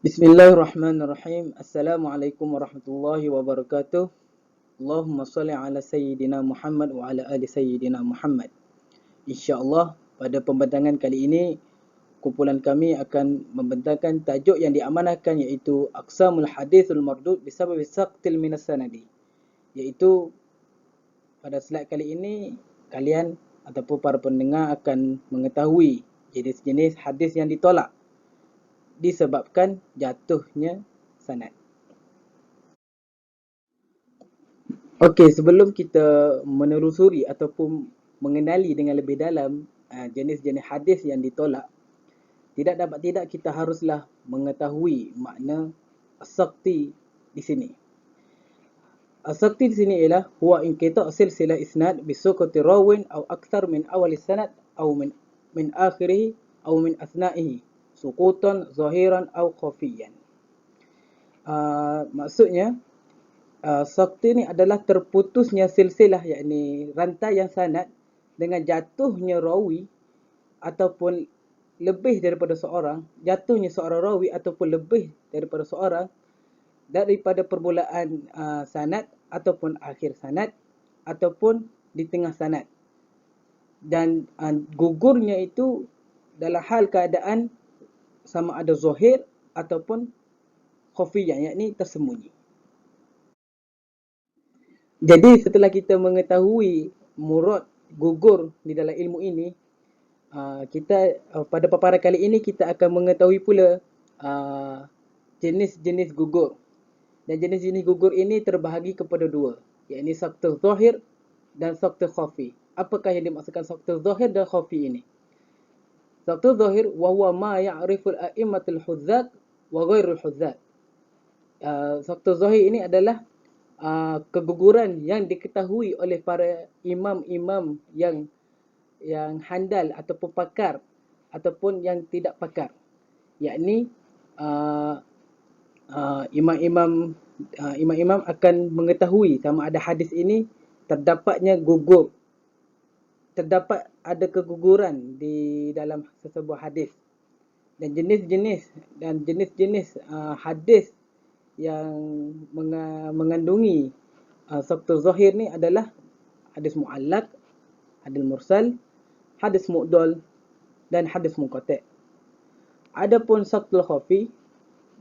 Bismillahirrahmanirrahim. Assalamualaikum warahmatullahi wabarakatuh. Allahumma salli ala Sayyidina Muhammad wa ala ali Sayyidina Muhammad. InsyaAllah pada pembentangan kali ini, kumpulan kami akan membentangkan tajuk yang diamanahkan iaitu Aqsamul Hadithul Mardud bisabab saqtil minas sanadi. Iaitu pada slide kali ini, kalian ataupun para pendengar akan mengetahui jenis-jenis hadis yang ditolak disebabkan jatuhnya sanad. Okey, sebelum kita menelusuri ataupun mengenali dengan lebih dalam jenis-jenis hadis yang ditolak, tidak dapat tidak kita haruslah mengetahui makna as-saqti di sini. As-saqti di sini ialah huwa inqita' silsilah isnad bi suqti rawin aw akthar min awal sanad aw min akhirih aw min asna'ihi suqutan zahiran aw khafiyan. Maksudnya saqti ni adalah terputusnya silsilah, yakni rantaian sanad dengan jatuhnya rawi ataupun lebih daripada seorang, jatuhnya seorang rawi ataupun lebih daripada seorang daripada permulaan sanad ataupun akhir sanad ataupun di tengah sanad, dan gugurnya itu dalam hal keadaan sama ada zahir ataupun khafiyan, yakni tersembunyi. Jadi setelah kita mengetahui murad gugur di dalam ilmu ini, kita pada paparan kali ini kita akan mengetahui pula jenis-jenis gugur. Dan jenis-jenis gugur ini terbahagi kepada dua, iaitu saqtul zahir dan saqtul khafi. Apakah yang dimaksudkan saqtul zahir dan khafi ini? Saqtul zahir wa huwa ma ya'riful a'immatul huzzaq wa ghairul huzzaq. Saqtul zahir ini adalah keguguran yang diketahui oleh para imam-imam yang handal ataupun pakar ataupun yang tidak pakar, yakni imam-imam akan mengetahui sama ada hadis ini terdapat ada keguguran di dalam sesebuah hadis, dan jenis-jenis hadis yang mengandungi saqtul zahir ni adalah hadis mu'allaq, hadis mursal, hadis mu'dal dan hadis munqati'. Adapun saqtul khafi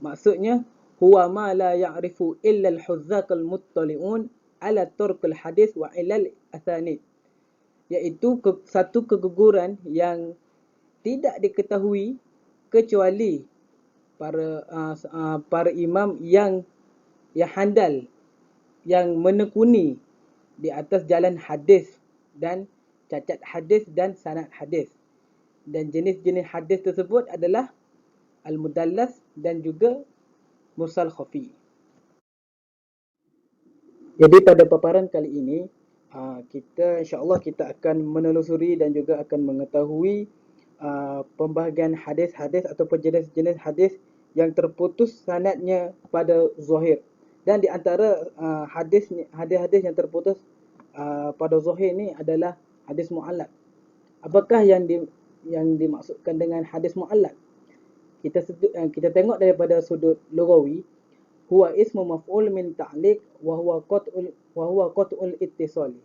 maksudnya huwa ma la ya'rifu illa al-huzzaq al-muttali'un ala turqil hadis wa ilal asanid, iaitu satu keguguran yang tidak diketahui kecuali para imam yang handal, yang menekuni di atas jalan hadis dan cacat hadis dan sanad hadis. Dan jenis-jenis hadis tersebut adalah al-mudallas dan juga mursal khafi. Jadi pada paparan kali ini, insya-Allah kita akan menelusuri dan juga akan mengetahui pembahagian hadis-hadis ataupun jenis-jenis hadis yang terputus sanadnya pada zahir. Dan di antara hadis-hadis yang terputus pada zahir ni adalah hadis mu'allaq. Apakah yang dimaksudkan dengan hadis mu'allaq? Kita tengok daripada sudut lughawi, huwa ismu maf'ul min ta'liq wa huwa qat'ul ittisali.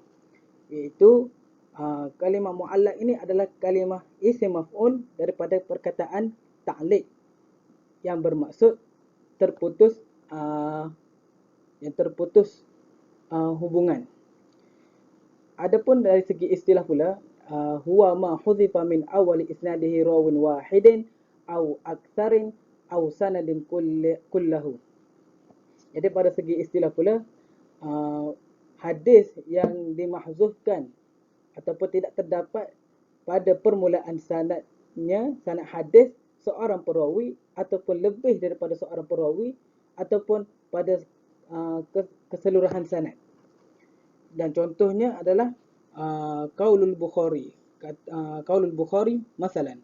Iaitu kalimah mu'allaq ini adalah kalimah isim maf'ul daripada perkataan ta'liq yang bermaksud terputus hubungan. Adapun dari segi istilah pula, huwa ma hudhifa min awali isnadihi rawin wahidin aw aktsarin aw sanadin kullahu. Jadi pada segi istilah pula, hadis yang dimahzufkan ataupun tidak terdapat pada permulaan sanadnya, sanad hadis seorang perawi ataupun lebih daripada seorang perawi ataupun pada keseluruhan sanad. Dan contohnya adalah qaulul Bukhari. Qaulul Bukhari masalan,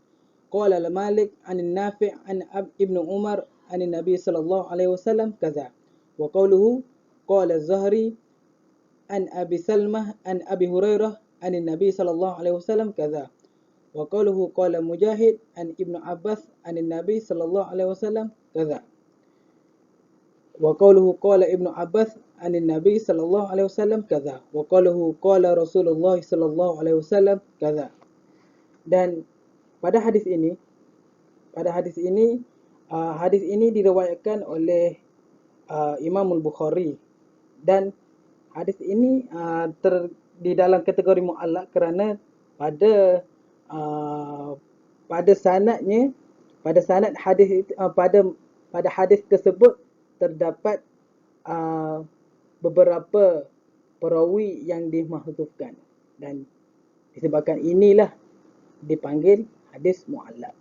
qala Malik an Nafi' an Ibnu Umar an Nabi sallallahu alaihi wasallam kaza. Wa qauluhu qala Az-Zuhri an Abi Salmah an Abi Hurairah an Nabi sallallahu alaihi wasallam kaza. Wa qauluhu qala Mujahid an Ibnu Abbas an Nabi sallallahu alaihi wasallam kaza. Wa qawluhu qala Ibnu Abbas anin Nabi sallallahu alaihi wasallam kadza. Wa qawluhu qala Rasulullah sallallahu alaihi wasallam kadza. Dan pada hadis ini, hadis ini diriwayatkan oleh Imam Al-Bukhari, dan hadis ini di dalam kategori mu'allaq kerana pada pada sanadnya, pada sanad hadis itu, pada hadis tersebut terdapat beberapa perawi yang dimahdzufkan, dan disebabkan inilah dipanggil hadis mu'allaq.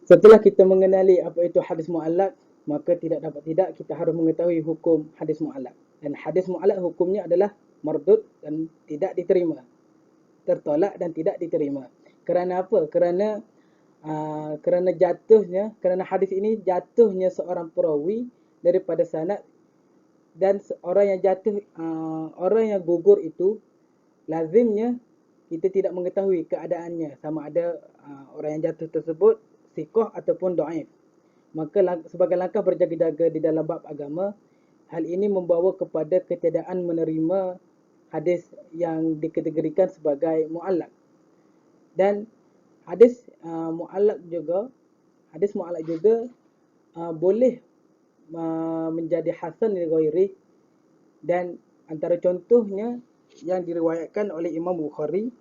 Setelah kita mengenali apa itu hadis mu'allaq, maka tidak dapat tidak kita harus mengetahui hukum hadis mu'allaq. Dan hadis mu'allaq hukumnya adalah mardud dan tidak diterima, tertolak dan tidak diterima. Kerana apa? Kerana hadis ini jatuhnya seorang perawi daripada sanad, dan orang yang gugur itu lazimnya kita tidak mengetahui keadaannya, sama ada orang yang jatuh tersebut siqah ataupun dhaif. Maka sebagai langkah berjaga-jaga di dalam bab agama, hal ini membawa kepada ketiadaan menerima hadis yang dikategorikan sebagai mu'allaq. Dan hadis mu'allaq juga boleh menjadi hasan li ghairi, dan antara contohnya yang diriwayatkan oleh Imam Bukhari,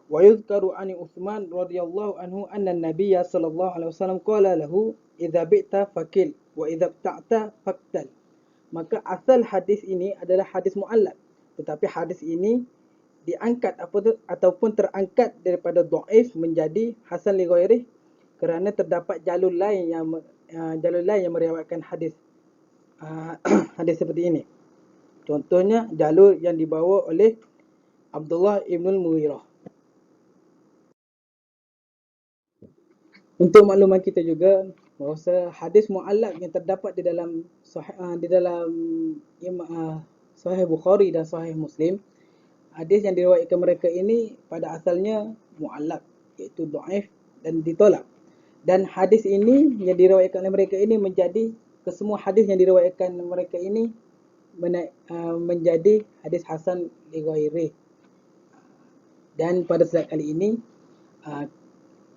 wa yuzkaru an Utsman radhiyallahu anhu anna an-nabiy sallallahu alaihi wasallam qala lahu idza bi'ta fakil wa idza ta'ta faktal. Maka asal hadis ini adalah hadis mu'allaq, tetapi hadis ini diangkat ataupun terangkat daripada dhaif menjadi hasan li ghairi kerana terdapat jalur lain yang meriwayatkan hadis hadis seperti ini. Contohnya jalur yang dibawa oleh Abdullah ibn al-Mughirah. Untuk makluman kita juga bahawa hadis mu'allaq yang terdapat di dalam Sahih Bukhari dan Sahih Muslim, hadis yang diriwayatkan mereka ini pada asalnya mu'allaq, iaitu dhaif dan ditolak. Dan hadis ini yang diriwayatkan oleh mereka ini menjadi, kesemua hadis yang diriwayatkan mereka ini menjadi hadis hasan li ghairi. Dan pada saat kali ini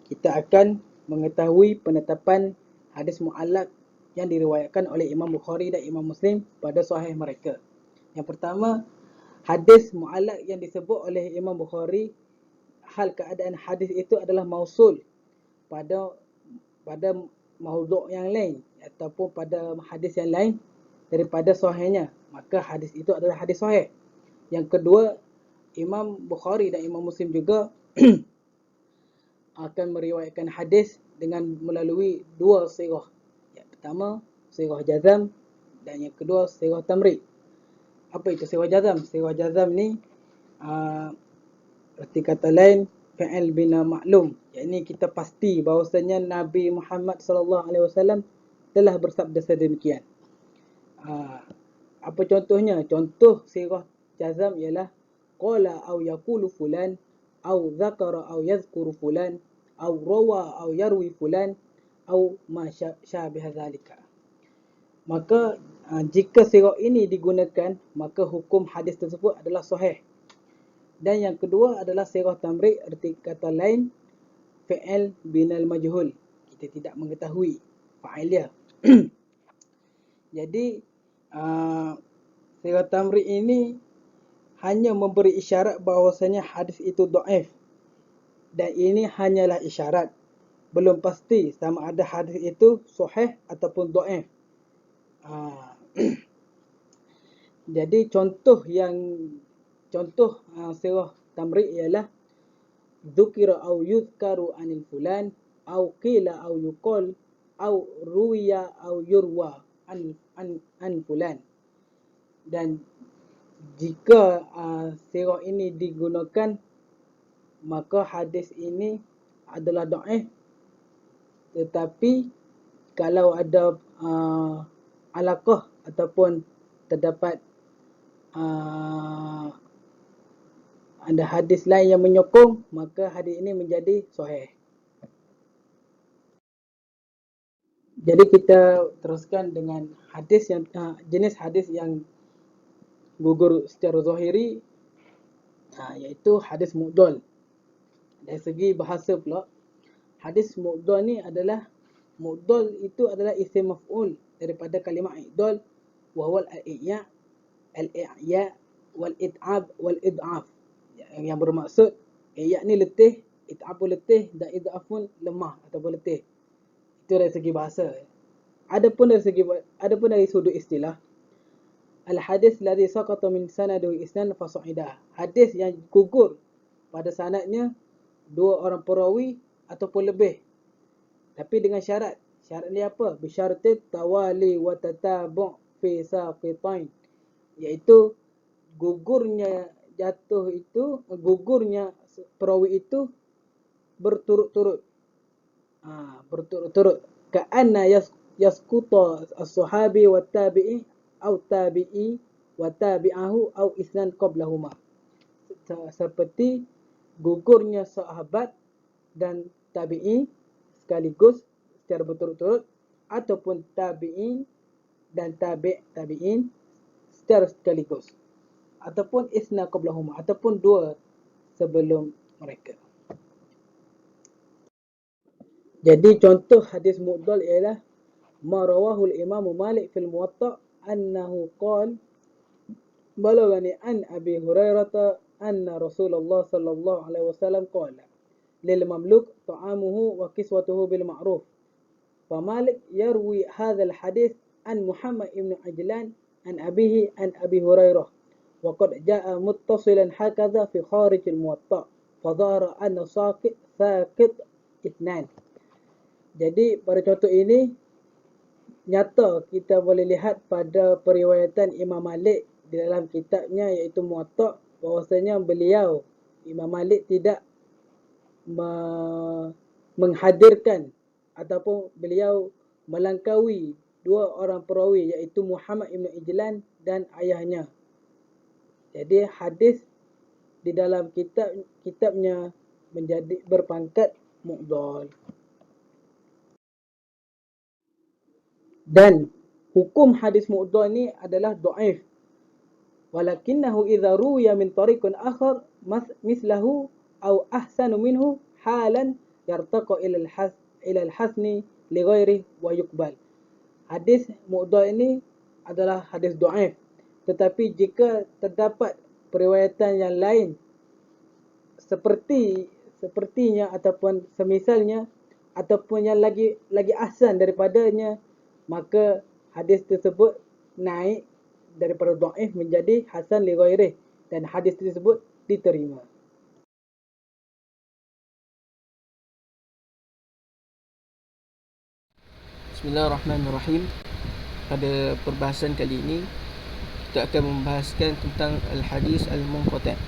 kita akan mengetahui penetapan hadis mu'allaq yang diriwayatkan oleh Imam Bukhari dan Imam Muslim pada sahih mereka. Yang pertama, hadis mu'allaq yang disebut oleh Imam Bukhari, hal keadaan hadis itu adalah mausul pada maudhu' yang lain ataupun pada hadis yang lain daripada sahihnya, maka hadis itu adalah hadis sahih. Yang kedua, Imam Bukhari dan Imam Muslim juga akan meriwayatkan hadis dengan melalui dua sirah. Yang pertama, sirah jazam, dan yang kedua, sirah tamrid. Apa itu sirah jazam? Sirah jazam ni erti kata lain fi'il bina maklum, yakni kita pasti bahawasanya Nabi Muhammad sallallahu alaihi wasallam telah bersabda sedemikian. Apa contohnya? Contoh sirah jazam ialah qala au yaqulu fulan au dzakara au yadhkuru fulan au rawa au yarwi fulan au ma syabih dzalika. Maka jika sirah ini digunakan, maka hukum hadis tersebut adalah sahih. Dan yang kedua adalah sirah tamrid, erti kata lain fi'il binal majhul, kita tidak mengetahui fa'il dia. Jadi sirah tamrid ini hanya memberi isyarat bahawasanya hadis itu dhaif, dan ini hanyalah isyarat, belum pasti sama ada hadis itu sahih ataupun dhaif. Jadi contoh sirah tamrid ialah dzukira au yuzkaru anil fulan au qila au yuqal au ruwiya au yurwa an fulan. Dan jika sirah ini digunakan, maka hadis ini adalah dhaif. Tetapi kalau ada alaqah ataupun terdapat ada hadis lain yang menyokong, maka hadis ini menjadi sahih. Jadi kita teruskan dengan hadis yang jenis hadis yang gugur secara zahiri, iaitu hadis mu'dal. Dari segi bahasa pula, hadis mu'dal ni adalah, mu'dal itu adalah isim maf'ul daripada kalimah i'dal, wa huwa al-i'ya, al-i'ya wal it'ab wal id'af. Yang bermaksud i'ya ni letih, it'ab pun letih, dan id'af pun lemah ataupun letih. Itu dari segi bahasa. Adapun dari sudut istilah, al-hadis alladhi saqata min sanadihi isnan fa sa'idah. Hadis yang gugur pada sanadnya dua orang perawi ataupun lebih, tapi dengan syarat. Syarat ni apa? Bisyaratit tawali wa tatabu' fi saqitain, iaitu gugurnya perawi itu berturut-turut. Berturut-turut. Ka'anna yasquta as-sahabi wa tabi'i au tabi'i wa tabi'ahu au isnan qablahuma. Seperti gugurnya sahabat dan tabi'i sekaligus secara berturut-turut, ataupun tabi'in dan tabi'in secara sekaligus, ataupun isna qablahuma, ataupun dua sebelum mereka. Jadi contoh hadis mu'dal ialah ma rawahu al-Imam Malik fil Muwatta annahu qala balagani an Abi Hurairah anna Rasulullah sallallahu alaihi wasallam qala lil mamluk ta'amuhu wa kiswatuhu bil ma'ruf. Fa Malik yarwi hadha al-hadith an Muhammad ibn Ajlan an abihi an Abi Hurairah wa qad jaa muttasilan hakadha fi kharij al-Muwatta fa dhahara anna saqit ithnan. Jadi pada contoh ini nyata kita boleh lihat pada periwayatan Imam Malik di dalam kitabnya iaitu Muwatta, bahwasanya beliau Imam Malik tidak menghadirkan ataupun beliau melangkaui dua orang perawi iaitu Muhammad ibn Ijlan dan ayahnya. Jadi hadis di dalam kitabnya menjadi berpangkat mu'dal. Dan hukum hadis mu'dal ni adalah dhaif. Walakinnahu idza ruwiya min tariqin akhar mislahu aw ahsanu minhu halan yartaqa ila al-hasni li ghairi wa yuqbal. Hadis mu'dal ini adalah hadis dhaif, tetapi jika terdapat periwayatan yang lain sepertinya ataupun semisalnya ataupun yang lagi ahsan daripadanya, maka hadis tersebut naik daripada dhaif menjadi hasan li ghairih, dan hadis tersebut diterima. Bismillahirrahmanirrahim. Pada perbahasan kali ini kita akan membahaskan tentang al-hadis al-munqati'.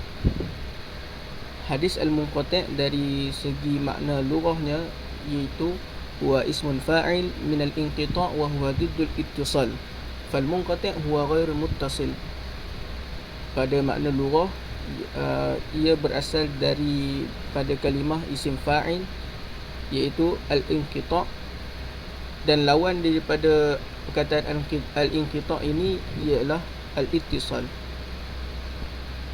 Hadis al-munqati' dari segi makna lughahnya iaitu huwa ismun fa'il min al-inqita' wa huwa diddul ittisal. Fal-munqati' huwa ghair muttasil. Pada makna lughah ia berasal dari pada kalimah isim fa'il iaitu al-inqita', dan lawan daripada perkataan al-inqita' ini ialah al-ittisal.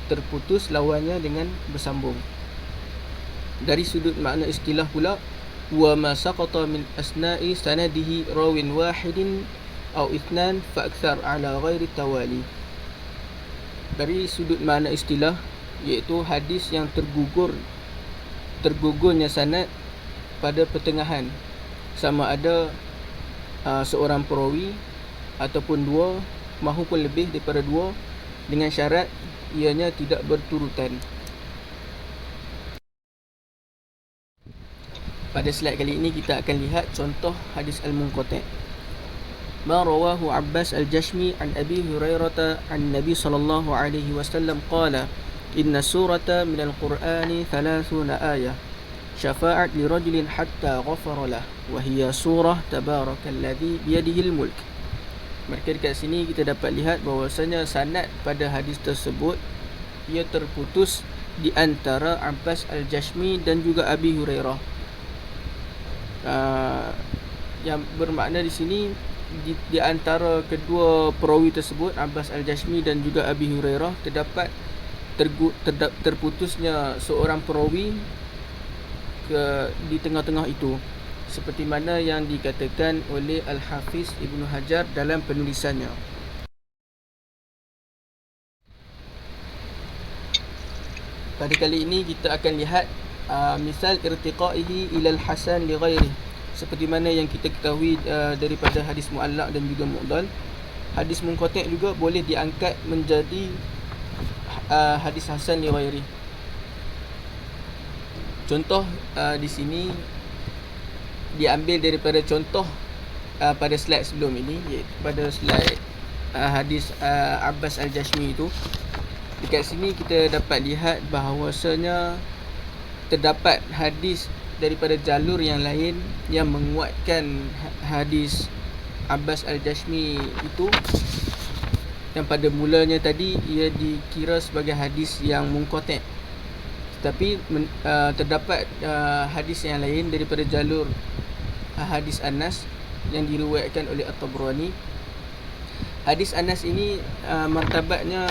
Terputus lawannya dengan bersambung. Dari sudut makna istilah pula, wa ma saqata min asna'i sanadihi rawin wahidin aw ithnan fa akthar ala ghairi tawali. Dari sudut makna istilah, iaitu hadis yang tergugurnya sanad pada pertengahan, sama ada seorang perawi ataupun dua mahupun lebih daripada dua, dengan syarat ianya tidak berturutan. Pada slide kali ini kita akan lihat contoh hadis al-munqati'. Ma rawahu Abbas al-Jashmi an Abi Hurairah an Nabi sallallahu alaihi wasallam qala inna surata min al-Qur'ani 30 ayah syafa'at li rajulin hatta ghafara lah wa hiya surah tabarakalladzi biyadihi al-mulk. Maka dekat sini kita dapat lihat bahawasanya sanad pada hadis tersebut ia terputus di antara Abbas al-Jashmi dan juga Abi Hurairah. yang bermakna di sini di antara kedua perawi tersebut, Abbas Al-Jashmi dan juga Abi Hurairah, terdapat terputusnya seorang perawi di tengah-tengah itu, seperti mana yang dikatakan oleh Al-Hafiz Ibnu Hajar dalam penulisannya. Pada kali ini kita akan lihat misal irtiqaihi ilal hasan li ghairi, seperti mana yang kita ketahui daripada hadis muallaq dan juga mu'dal. Hadis munqati' juga boleh diangkat menjadi hadis hasan li ghairi. Contoh di sini diambil daripada contoh pada slide sebelum ini, iaitu pada slide hadis Abbas Al-Jashmi itu. Dekat sini kita dapat lihat bahawasanya terdapat hadis daripada jalur yang lain yang menguatkan hadis Abbas Al-Jashmi itu, yang pada mulanya tadi ia dikira sebagai hadis yang munqati'. Tetapi terdapat hadis yang lain daripada jalur hadis Anas yang diriwayatkan oleh At-Tabrani. Hadis Anas ini martabatnya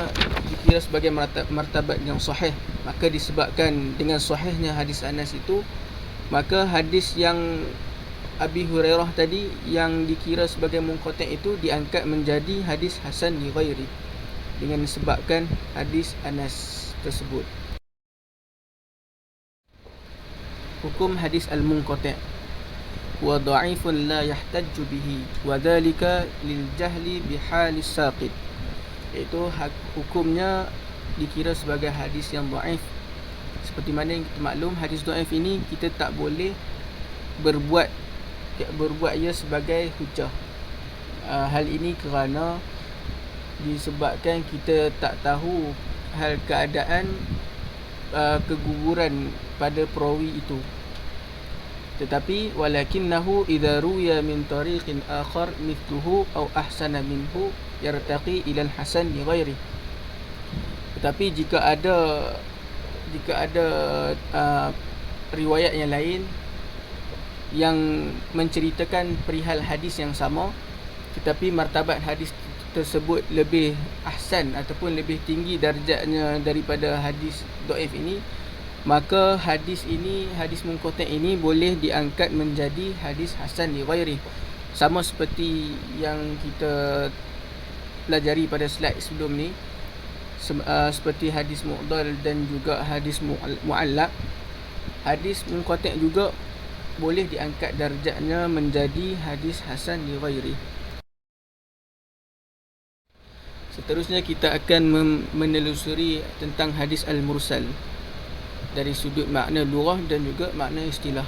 dikira sebagai martabat yang sahih. Maka disebabkan dengan sahihnya hadis Anas itu, maka hadis yang Abi Hurairah tadi yang dikira sebagai munqati' itu diangkat menjadi hadis hasan li ghairi, dengan disebabkan hadis Anas tersebut. Hukum hadis al-munqati': wa dha'ifun la yahtajju bihi wa dhalika lil jahli bihalis saqid. Iaitu hukumnya dikira sebagai hadis yang dhaif. Seperti mana yang kita maklum, hadis dhaif ini kita tak boleh berbuat ia sebagai hujah. Hal ini kerana disebabkan kita tak tahu hal keadaan keguguran pada perawi itu. Tetapi walakinnahu idza ruya min tariqin akhar mithluhu aw ahsana minhu yartaqi ila al-hasan li ghairi. Tetapi jika ada riwayat yang lain yang menceritakan perihal hadis yang sama, tetapi martabat hadis tersebut lebih ahsan ataupun lebih tinggi darjatnya daripada hadis dhaif ini, maka hadis munqati' ini boleh diangkat menjadi hadis hasan li ghairi. Sama seperti yang kita pelajari pada slide sebelum ni, seperti hadis mu'dal dan juga hadis mu'allaq. Hadis munqati' juga boleh diangkat darjatnya menjadi hadis hasan li ghairi. Seterusnya kita akan menelusuri tentang hadis al-mursal dari sudut makna lughah dan juga makna istilah.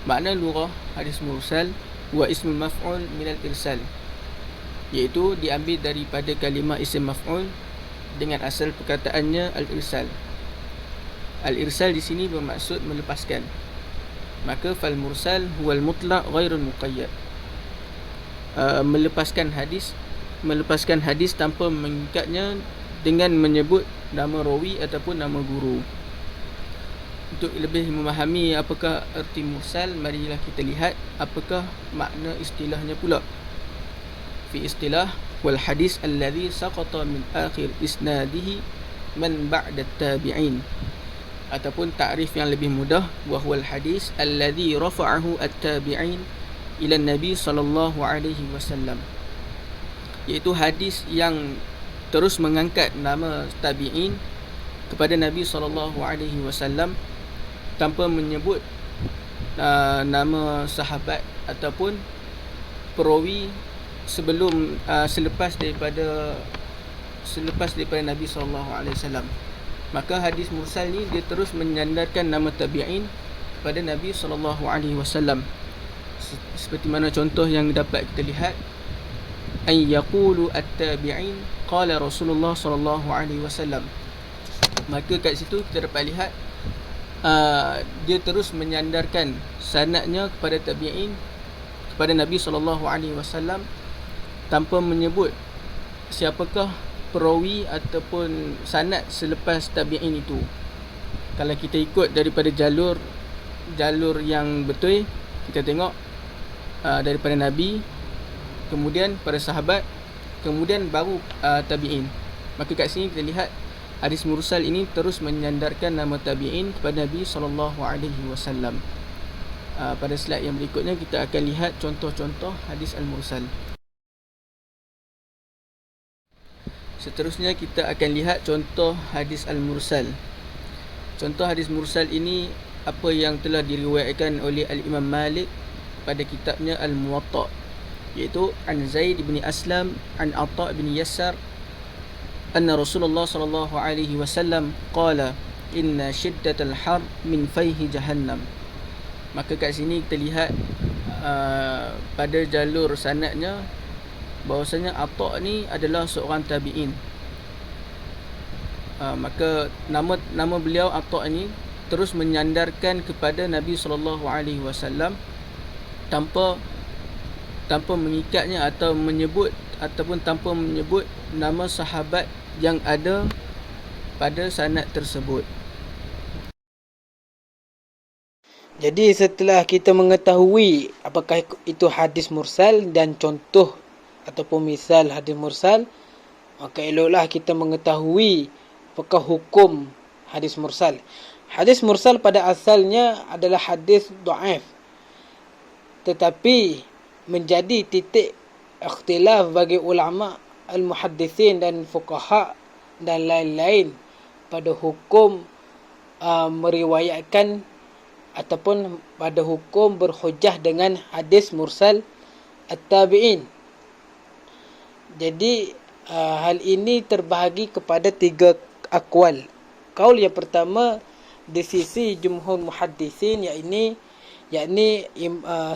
Makna lughah hadis mursal wa ismul maf'ul min al-irsal, iaitu diambil daripada kalimah isim maf'ul dengan asal perkataannya al-irsal. Al-irsal di sini bermaksud melepaskan. Maka fal mursal huwal mutlaq ghairul muqayyad. Melepaskan hadis tanpa mengikatnya dengan menyebut nama rawi ataupun nama guru. Untuk lebih memahami apakah erti mursal, marilah kita lihat apakah makna istilahnya pula. Fi istilah wal hadis alladhi saqata min akhir isnadihi man ba'da tabi'in, ataupun takrif yang lebih mudah, wa huwal hadis alladhi rafa'ahu at-tabi'in ila Nabi sallallahu alaihi wasallam, iaitu hadis yang terus mengangkat nama tabi'in kepada Nabi sallallahu alaihi wasallam tanpa menyebut nama sahabat ataupun perawi selepas daripada Nabi sallallahu alaihi wasallam. Maka hadis mursal ni dia terus menyandarkan nama tabi'in kepada Nabi sallallahu alaihi wasallam. Seperti mana contoh yang dapat kita lihat, an yaqulu at-tabi'in qala Rasulullah sallallahu alaihi wasallam. Maka kat situ kita dapat lihat dia terus menyandarkan sanadnya kepada tabi'in kepada Nabi sallallahu alaihi wasallam tanpa menyebut siapakah perawi ataupun sanad selepas tabi'in itu. Kalau kita ikut daripada jalur yang betul, kita tengok daripada Nabi, kemudian para sahabat, kemudian baru tabi'in. Maka kat sini kita lihat hadis mursal ini terus menyandarkan nama tabi'in kepada Nabi SAW. Pada slide yang berikutnya kita akan lihat contoh-contoh hadis al-mursal. Seterusnya kita akan lihat contoh hadis al-mursal. Contoh hadis mursal ini apa yang telah diriwayatkan oleh Al-Imam Malik pada kitabnya Al-Muwatta, iaitu an Zaid bin Aslam an Atha bin Yasar anna Rasulullah sallallahu alaihi wasallam qala inna shiddatal har min fayhi jahannam. Maka kat sini kita lihat pada jalur sanadnya bahawasanya Atha ni adalah seorang tabi'in. Maka nama beliau Atha ni terus menyandarkan kepada Nabi SAW tanpa mengikatnya atau tanpa menyebut nama sahabat yang ada pada sanad tersebut. Jadi setelah kita mengetahui apakah itu hadis mursal dan contoh ataupun misal hadis mursal, maka eloklah kita mengetahui apakah hukum hadis mursal. Hadis mursal pada asalnya adalah hadis dhaif, tetapi menjadi titik ikhtilaf bagi ulama al-muhaddithin dan fuqaha dan lain-lain pada hukum meriwayatkan ataupun pada hukum berhujjah dengan hadis mursal at-tabi'in. Jadi hal ini terbahagi kepada 3 aqwal. Kaul yang pertama di sisi jumhur muhaddisin, yakni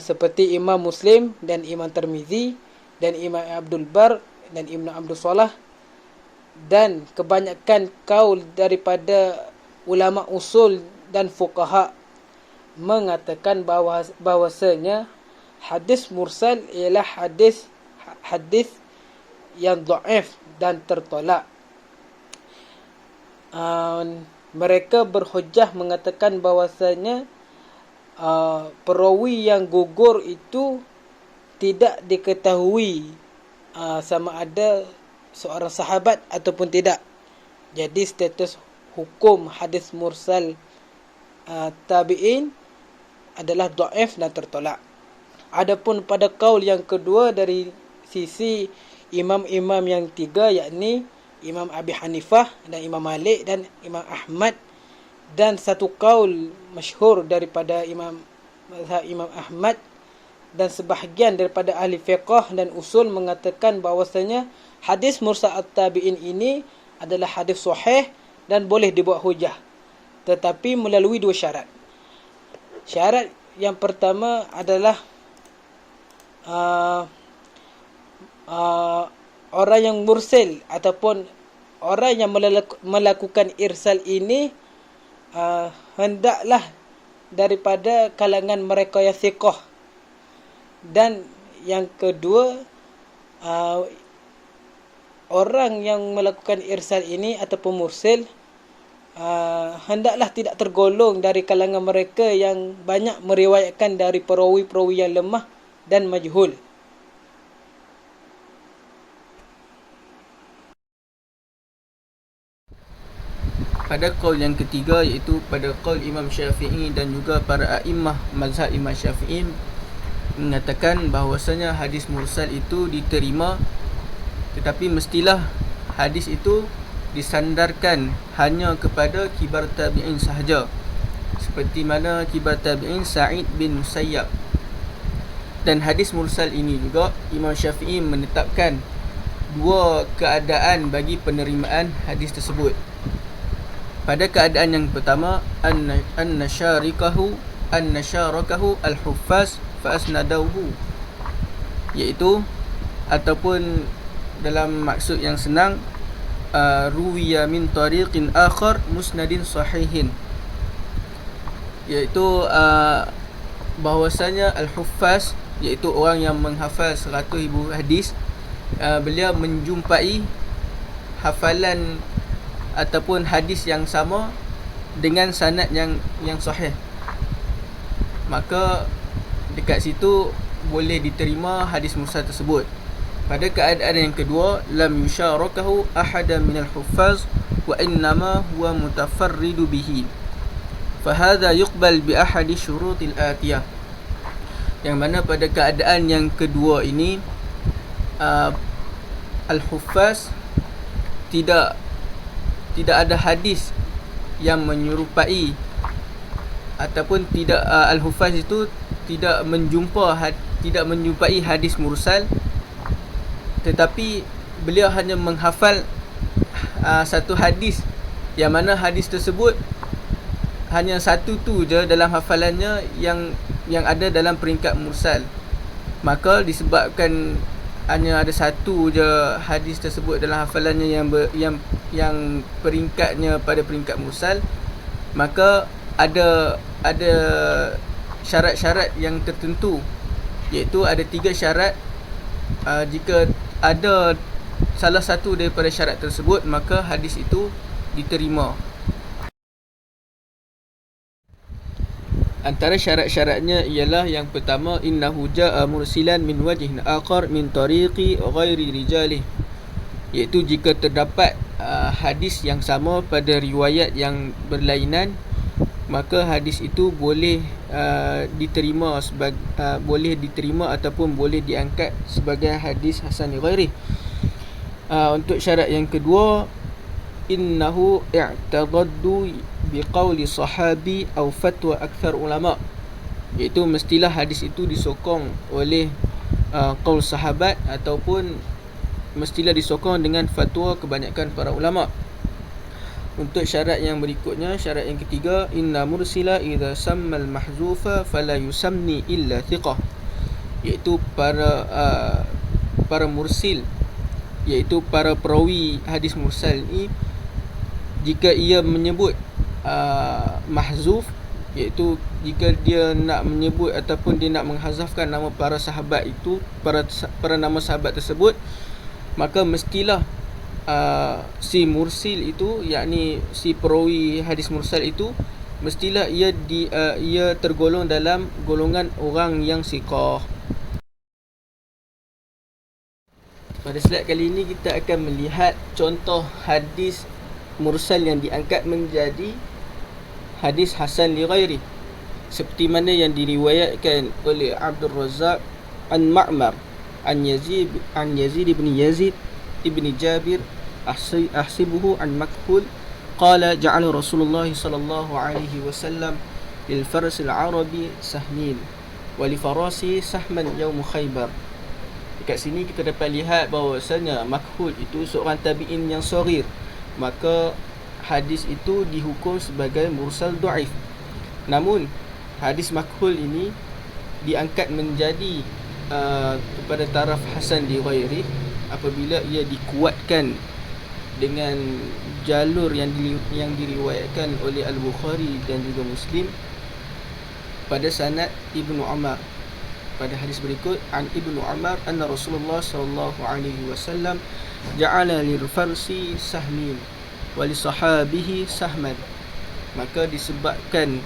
seperti Imam Muslim dan Imam Tirmizi dan Imam Abdul Bar dan Ibn Abdul Salah, dan kebanyakan kaul daripada ulama usul dan fuqaha mengatakan bahawasanya hadis mursal ialah hadis yang dhaif dan tertolak. Mereka berhujjah mengatakan bahawasanya perawi yang gugur itu tidak diketahui sama ada seorang sahabat ataupun tidak. Jadi status hukum hadis mursal tabi'in adalah dhaif dan tertolak. Adapun pada kaul yang kedua dari sisi imam-imam yang 3, yakni Imam Abi Hanifah dan Imam Malik dan Imam Ahmad, dan satu kaul masyhur daripada Imam Ahmad dan sebahagian daripada ahli fiqh dan usul mengatakan bahawasanya hadis mursal at-tabi'in ini adalah hadis sahih dan boleh dibuat hujah, tetapi melalui 2 syarat. Syarat yang pertama adalah orang yang mursal ataupun orang yang melakukan irsal ini hendaklah daripada kalangan mereka yang thiqah. Dan yang kedua, orang yang melakukan irsal ini ataupun mursal hendaklah tidak tergolong dari kalangan mereka yang banyak meriwayatkan dari perawi-perawi yang lemah dan majhul. Pada qaul yang ketiga, iaitu pada qaul Imam Syafi'i dan juga para a'immah mazhab Imam Syafi'i, mengatakan bahawasanya hadis mursal itu diterima, tetapi mestilah hadis itu disandarkan hanya kepada kibar tabi'in sahaja, seperti mana kibar tabi'in Sa'id bin Musayyab. Dan hadis mursal ini juga Imam Syafi'i menetapkan 2 keadaan bagi penerimaan hadis tersebut. Pada keadaan yang pertama, an-nasyarikahu al-huffaz fa asnadauhu, iaitu ataupun dalam maksud yang senang, ruwiya min tariqin akhar musnadin sahihin, iaitu bahawasanya al-huffaz, iaitu orang yang menghafal 100,000 hadis, beliau menjumpai hafalan ataupun hadis yang sama dengan sanad yang sahih. Maka dekat situ boleh diterima hadis mursal tersebut. Pada keadaan yang kedua, lam yusharakahu ahada minal huffaz wa innama huwa mutafarridu bihi. Fahadha yuqbal bi ahadi syurutil atiyah. Yang mana pada keadaan yang kedua ini al-huffaz tidak ada hadis yang menyerupai, ataupun tidak al-huffaz itu tidak menjumpai hadis mursal, tetapi beliau hanya menghafal satu hadis, yang mana hadis tersebut hanya satu tu je dalam hafalannya yang ada dalam peringkat mursal. Maka disebabkan hanya ada satu je hadis tersebut dalam hafalannya yang peringkatnya pada peringkat mursal, maka ada syarat-syarat yang tertentu, iaitu ada 3 syarat. Jika ada salah satu daripada syarat tersebut, maka hadis itu diterima. Antara syarat-syaratnya ialah yang pertama, innahu jaa mursilan min wajhin akhar min tariqi ghairi rijalih, iaitu jika terdapat hadis yang sama pada riwayat yang berlainan, maka hadis itu boleh diterima ataupun boleh diangkat sebagai hadis hasan li ghairi. Untuk syarat yang kedua, innahu i'tadaddu biqauli sahabi atau fatwa akthar ulama, iaitu mestilah hadis itu disokong oleh qaul sahabat ataupun mestilah disokong dengan fatwa kebanyakan para ulama. Untuk syarat yang berikutnya, syarat yang ketiga, inna mursila idza sammal mahzufa fala yusamni illa thiqah, iaitu para mursil, iaitu para perawi hadis mursal ini, jika ia menyebut mahzuf, iaitu jika dia nak menyebut ataupun dia nak menghazafkan nama para sahabat itu, para nama sahabat tersebut, maka mestilah si mursil itu, yakni si perawi hadis mursal itu, mestilah ia tergolong dalam golongan orang yang siqah. Pada slide kali ini kita akan melihat contoh hadis mursal yang diangkat menjadi hadis hasan li ghairi, seperti mana yang diriwayatkan oleh Abdul Razzaq an Ma'mar an Yazid ibn Yazid ibn Jabir ahsibuhu an Makhul qala ja'ala Rasulullah sallallahu alaihi wasallam lil fars al arabi sahmin wa li farasi sahman yaum Khaybar. Dekat sini kita dapat lihat bahawasanya Makhul itu seorang tabi'in yang saghir, maka hadis itu dihukum sebagai mursal dhaif. Namun hadis Makhul ini diangkat menjadi kepada taraf hasan li ghairi apabila ia dikuatkan dengan jalur yang diriwayatkan oleh Al-Bukhari dan juga Muslim pada sanad Ibnu Umar. Pada hadis berikut, an Ibnu Umar anna Rasulullah sallallahu alaihi wasallam ja'ala lil farsi sahmin wa li sahabihi sahman. Maka disebabkan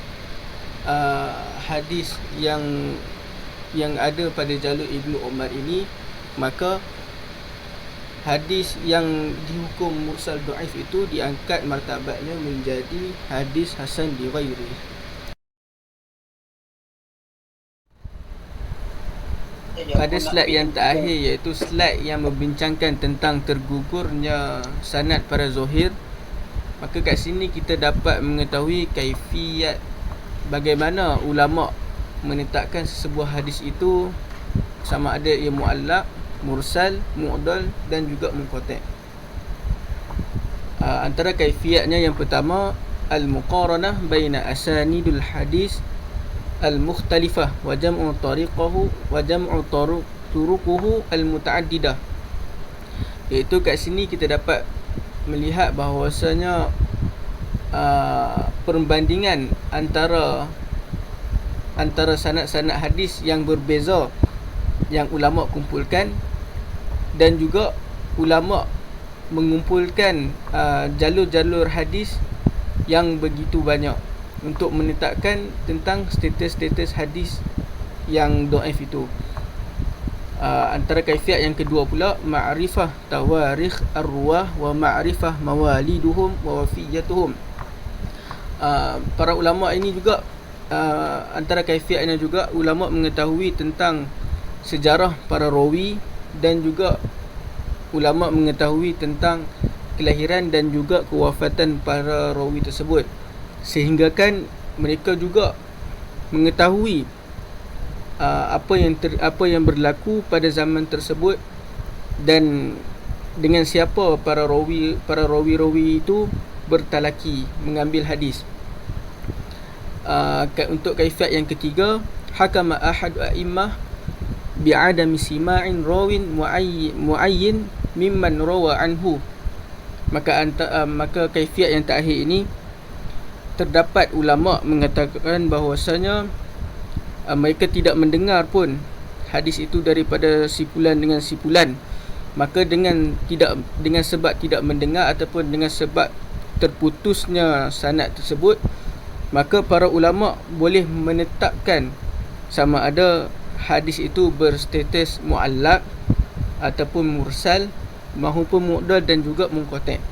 hadis yang ada pada jalur Ibnu Umar ini, maka hadis yang dihukum mursal dhaif itu diangkat martabatnya menjadi hadis hasan li ghairi. Pada slide yang terakhir, iaitu slide yang membincangkan tentang tergugurnya sanad para zuhir, maka kat sini kita dapat mengetahui kaifiyat bagaimana ulama menetapkan sebuah hadis itu sama ada ia muallaq, mursal, mu'dal dan juga munqati'. Antara kaifiyatnya, yang pertama, al-muqaranah baina asanidul hadis al-mukhtalifah wa jam'u tariqahu wa jam'u turuquhu al-muta'addidah. Iaitu kat sini kita dapat melihat bahawasanya perbandingan antara sanad-sanad hadis yang berbeza yang ulama kumpulkan, dan juga ulama mengumpulkan jalur-jalur hadis yang begitu banyak untuk menetapkan tentang status-status hadis yang dhaif itu. Antara kaifiat yang kedua pula, ma'rifah tawarikh arwah wa ma'rifah mawaliduhum wa wafiyatuhum. Para ulama ini juga, antara kaifiatnya juga, ulama mengetahui tentang sejarah para rawi, dan juga ulama mengetahui tentang kelahiran dan juga kewafatan para rawi tersebut, sehingga kan mereka juga mengetahui apa yang berlaku pada zaman tersebut, dan dengan siapa para rawi itu bertalaki mengambil hadis. Untuk kaifiat yang ketiga, hakama ahad a'immah bi'adami sima'in rawin muayyin mimman rawa anhu. Maka kaifiat yang terakhir ini, terdapat ulama mengatakan bahawasanya mereka tidak mendengar pun hadis itu daripada sipulan dengan sipulan. Maka dengan sebab tidak mendengar ataupun dengan sebab terputusnya sanad tersebut, maka para ulama boleh menetapkan sama ada hadis itu berstatus mu'allaq ataupun mursal maupun mu'dal dan juga munqati'.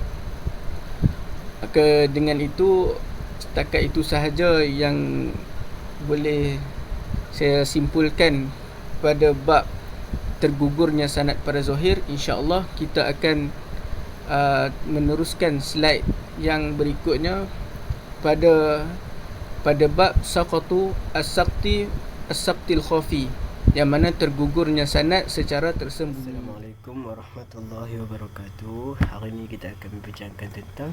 Maka dengan itu, setakat itu sahaja yang boleh saya simpulkan pada bab tergugurnya sanad para zahir. InsyaAllah kita akan meneruskan slide yang berikutnya pada bab saqatu as-saqtil khafi, yang mana tergugurnya sanad secara tersembunyi. Assalamualaikum warahmatullahi wabarakatuh. Hari ini kita akan membincangkan tentang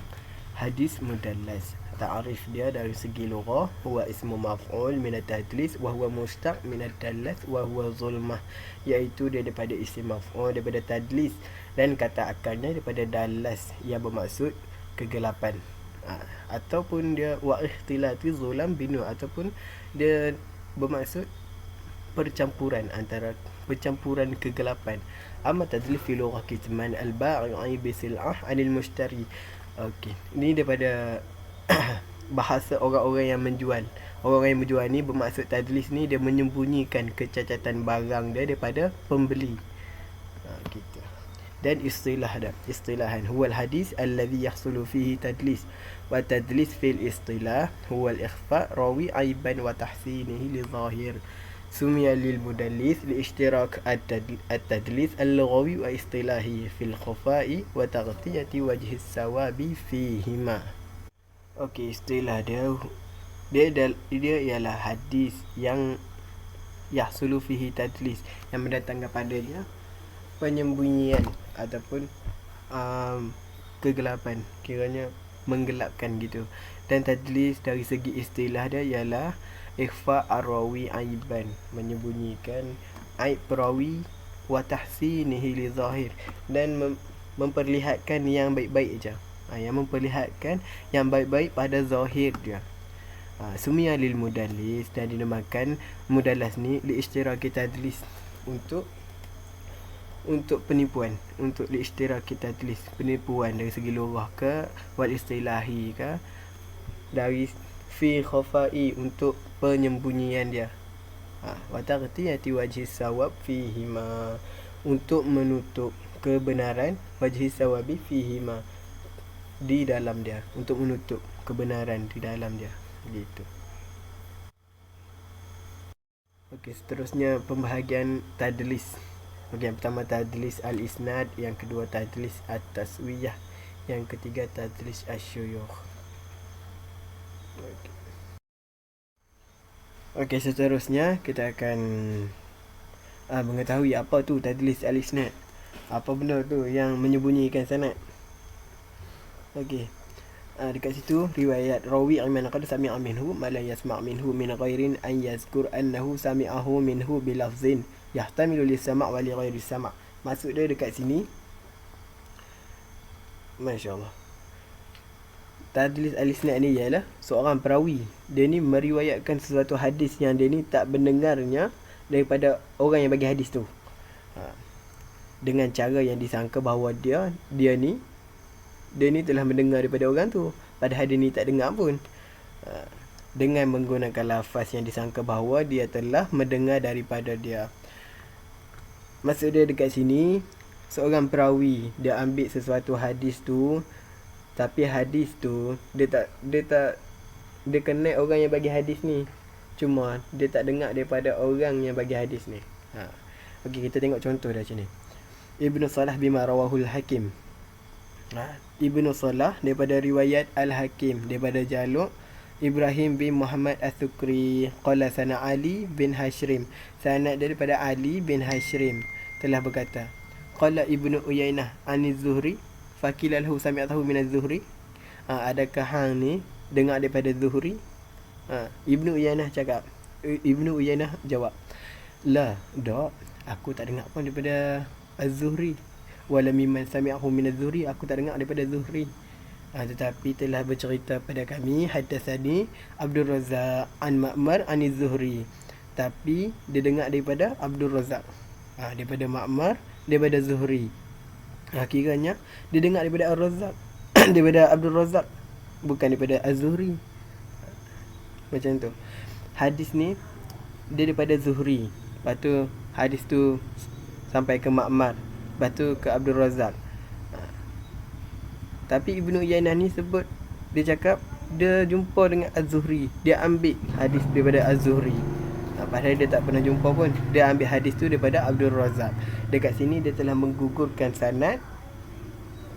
hadis mudallas. Ta'arif dia dari segi lughah, huwa ismu maf'ul min at-tadlis wa huwa mustaq min ad-dallas wa huwa zulmah, iaitu dia daripada isim maf'ul, daripada tadlis, dan kata akalnya daripada dallas yang bermaksud kegelapan. Ataupun dia wa ikhtilati zulam binu, ataupun dia bermaksud percampuran kegelapan. Amma tadlis fi lughah kitman al-ba'i bi sil'ah 'anil mushtari. Okey, ini daripada bahasa orang-orang yang menjual. Orang-orang yang menjual ni bermaksud tadlis ni, dia menyembunyikan kecacatan barang dia daripada pembeli. Gitu. Dan istilahan huwa al-hadis alladhi yahsulu fihi tadlis, wa tadlis fil istilah huwa al-ikhfa rawi aiban wa tahsinihi li zahir. Sumiya lil mudallis li ishtirak at-tadlis al-lughawi wa istilahi fil khafa'i wa taghtiyati wajhi as-sawabi fihima. Okey, istilah dia ialah hadis yang yahsulu fihi tadlis, yang mendatangkan padanya penyembunyian ataupun kegelapan, kiranya menggelapkan gitu. Dan tadlis dari segi istilah dia ialah ikhfa ar-rawi aiban, menyembunyikan aib perawi, wa tahsinihi li zahir, dan memperlihatkan yang baik-baik aja. Yang memperlihatkan yang baik-baik pada zahir dia. Sumiya lil mudallis, dan dinamakan mudallas ni li ishtiraki tadlis, untuk penipuan, untuk li ishtiraki tadlis, penipuan dari segi lughah ke, wal istilahi ke, dari fi khafa'i, untuk penyembunyian dia. Wa taghtiyati wajhi sawab fihima, untuk menutup kebenaran, wajhi sawabi fihima, di dalam dia, untuk menutup kebenaran di dalam dia, gitu. Okey, seterusnya pembahagian tadlis. Okey, yang pertama tadlis al-isnad, yang kedua tadlis at-taswiyah, yang ketiga tadlis asy-syuyukh. Okey, seterusnya kita akan mengetahui apa tu tadlis al-isnad. Apa benda tu yang menyembunyikan sanad. Okey. Dekat situ riwayat rawi man qad sami'a minhu ma la yasma' minhu min ghairin an yazkur annahu sami'ahu minhu bi lafzin yahtamilu lis-sama' wa li ghairi sama'. Maksud dia dekat sini, masya-Allah, tadlis al-isnad ni ialah seorang perawi, dia ni meriwayatkan sesuatu hadis yang dia ni tak mendengarnya daripada orang yang bagi hadis tu, dengan cara yang disangka bahawa dia ni telah mendengar daripada orang tu, padahal dia ni tak dengar pun. Dengan menggunakan lafaz yang disangka bahawa dia telah mendengar daripada dia. Maksud dia dekat sini, seorang perawi dia ambil sesuatu hadis tu, tapi hadis tu dia kenal orang yang bagi hadis ni. Cuma dia tak dengar daripada orang yang bagi hadis ni. Okey, kita tengok contoh dah macam ni. Ibnu Salah bima rawahul Hakim. Ibnu Salah daripada riwayat Al-Hakim daripada jalur Ibrahim bin Muhammad As-Sukri qala sana Ali bin Hashrim, sanad daripada Ali bin Hashrim telah berkata, qala Ibnu Uyainah ani Zuhri faqilahu sami'tahu min Az-Zuhri. Adakah hang ni dengar daripada Zuhri? Ibnu Uyainah cakap, Ibnu Uyainah jawab, la, dak, aku tak dengar pun daripada Az-Zuhri. Wala mimman sami'ahu min Az-Zuhri, aku tak dengar daripada Zuhri. Tetapi telah bercerita pada kami hadatsani Abdul Razzaq an Ma'mar an Az-Zuhri. Tapi dia dengar daripada Abdul Razzaq, daripada Ma'mar, daripada Zuhri. Kiranya dia dengar daripada Ar-Razzaq daripada Abdul Razzaq, bukan daripada Az-Zuhri. Macam tu. Hadis ni dia daripada Zuhri, lepas tu hadis tu sampai ke Ma'mar, lepas tu ke Abdul Razzaq. Tapi Ibnu Uyainah ni sebut, dia cakap dia jumpa dengan Az-Zuhri, dia ambil hadis daripada Az-Zuhri. Padahal dia tak pernah jumpa pun. Dia ambil hadis tu daripada Abdul Razzaq. Dekat sini dia telah menggugurkan sanad.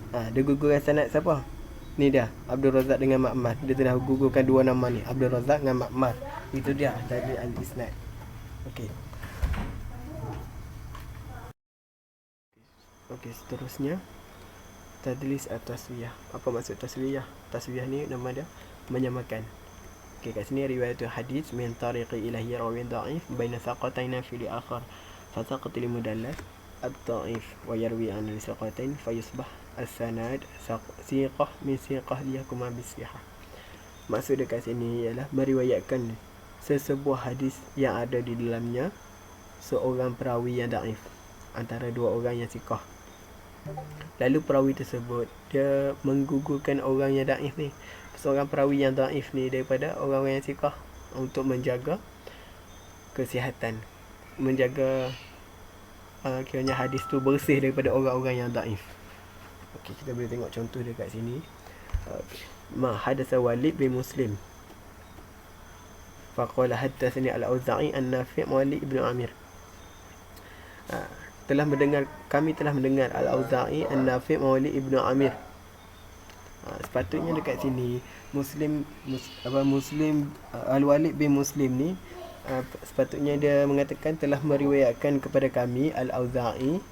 Dia gugurkan sanad siapa? Ni dia, Abdul Razzaq dengan Ma'mar. Dia telah gugurkan dua nama ni, Abdul Razzaq dengan Ma'mar. Itu dia tadi al-isnad. Okey. Okey, seterusnya tadlis at-taswiyah. Apa maksud taswiyah? Taswiyah ni nama dia menyamakan. Okey, kat sini riwayat hadis min tariqi ilahi rawin da'if baina saqatayn fi al-akhar fa saqatil mudallas ad-da'if wa yarwi an al-saqatain fa yusbah as-sanad siqah min siqah liyakuma bisihah. Maksud dekat sini ialah meriwayatkan sesebuah hadis yang ada di dalamnya seorang perawi yang da'if antara dua orang yang siqah. Lalu perawi tersebut dia menggugurkan orang yang daif ni, seorang perawi yang daif ni daripada orang-orang yang siqah, untuk menjaga kesihatan, menjaga kiranya hadis tu bersih daripada orang-orang yang daif. Okey, kita boleh tengok contoh dekat sini. Ma hadatsa Walid bin Muslim faqala hadatsani al-Auza'i an-Nafi' Walid ibn Amir. Kami telah mendengar Al-Auza'i An-Nafi' Maulid Ibnu Amir. Sepatutnya dekat sini Muslim Al-Walid bin Muslim ni sepatutnya dia mengatakan telah meriwayatkan kepada kami Al-Auza'i